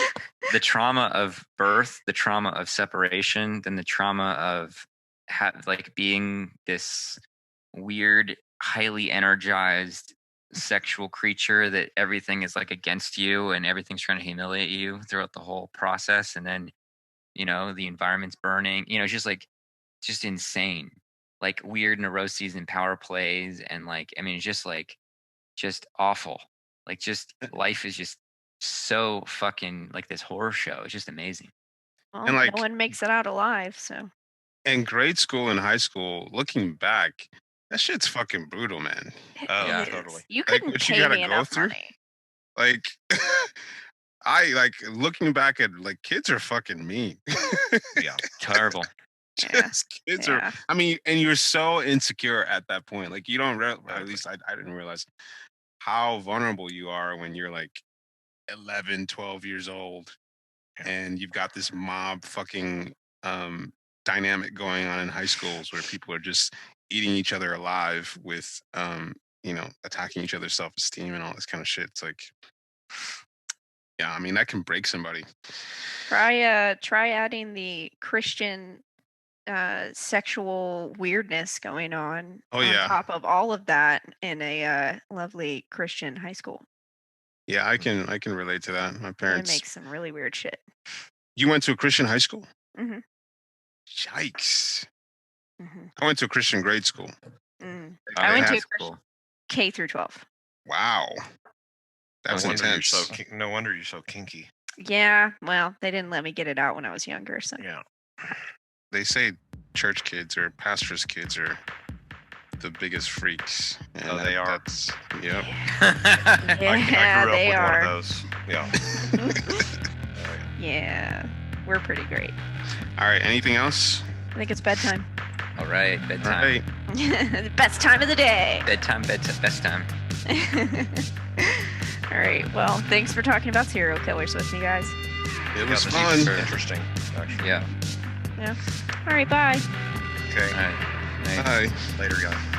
D: the trauma of birth, the trauma of separation, then the trauma of like being this weird, highly energized sexual creature that everything is like against you and everything's trying to humiliate you throughout the whole process, and then the environment's burning. It's just insane. Like weird neuroses and power plays, and like I mean, it's just awful. Like just life is just so fucking like this horror show. It's just amazing.
C: Well,
A: And, like-
C: no one makes it out alive, so
A: In grade school and high school, looking back, that shit's fucking brutal, man.
B: Oh,
D: Yeah.
C: it is.
B: totally.
C: You
A: Like,
C: couldn't
A: what you
C: pay
A: gotta
C: me
A: go
C: enough
A: through?
C: money.
A: Like I like looking back at like kids are fucking mean.
B: Yeah.
D: Terrible.
C: Yeah.
A: Just kids
C: Yeah.
A: are I mean, and you're so insecure at that point. Like you don't at
B: Totally.
A: least I didn't realize how vulnerable you are when you're like 11, 12 years old
B: Yeah.
A: and you've got this mob fucking dynamic going on in high schools where people are just eating each other alive with attacking each other's self-esteem and all this kind of shit. It's like yeah, I mean that can break somebody.
C: Try adding the Christian sexual weirdness going on
A: Oh, yeah.
C: top of all of that in a lovely Christian high school.
A: Yeah, I can relate to that. My
C: It
A: parents.
C: makes some really weird shit.
A: You went to a Christian high school?
C: Mhm.
A: Yikes.
C: Hmm.
A: I went to a Christian grade school.
C: Mm.
D: Oh,
C: I went to
D: that's
C: a
D: cool.
C: K through 12.
A: Wow. That's
B: no wonder
A: intense.
B: No wonder you're so kinky.
C: Yeah, well, they didn't let me get it out when I was younger, so
B: Yeah.
A: They say church kids or pastors' kids are the biggest freaks. And
B: Oh, they are.
A: That's, yep.
B: I
C: yeah,
B: grew up
C: they
B: with
C: are.
B: one of those. Yeah. Oh, yeah.
C: Yeah, we're pretty great.
A: All right. Anything else?
C: I think it's bedtime.
D: All right,
A: All
D: bedtime.
A: right.
C: The best time of the day.
D: Bedtime, best time.
C: All right. Well, thanks for talking about serial killers with me, guys.
A: It was
B: this
A: fun.
B: is interesting, actually.
D: Yeah.
C: All right. Bye.
B: Okay.
D: All right. Nice.
A: Bye.
B: Later, guys.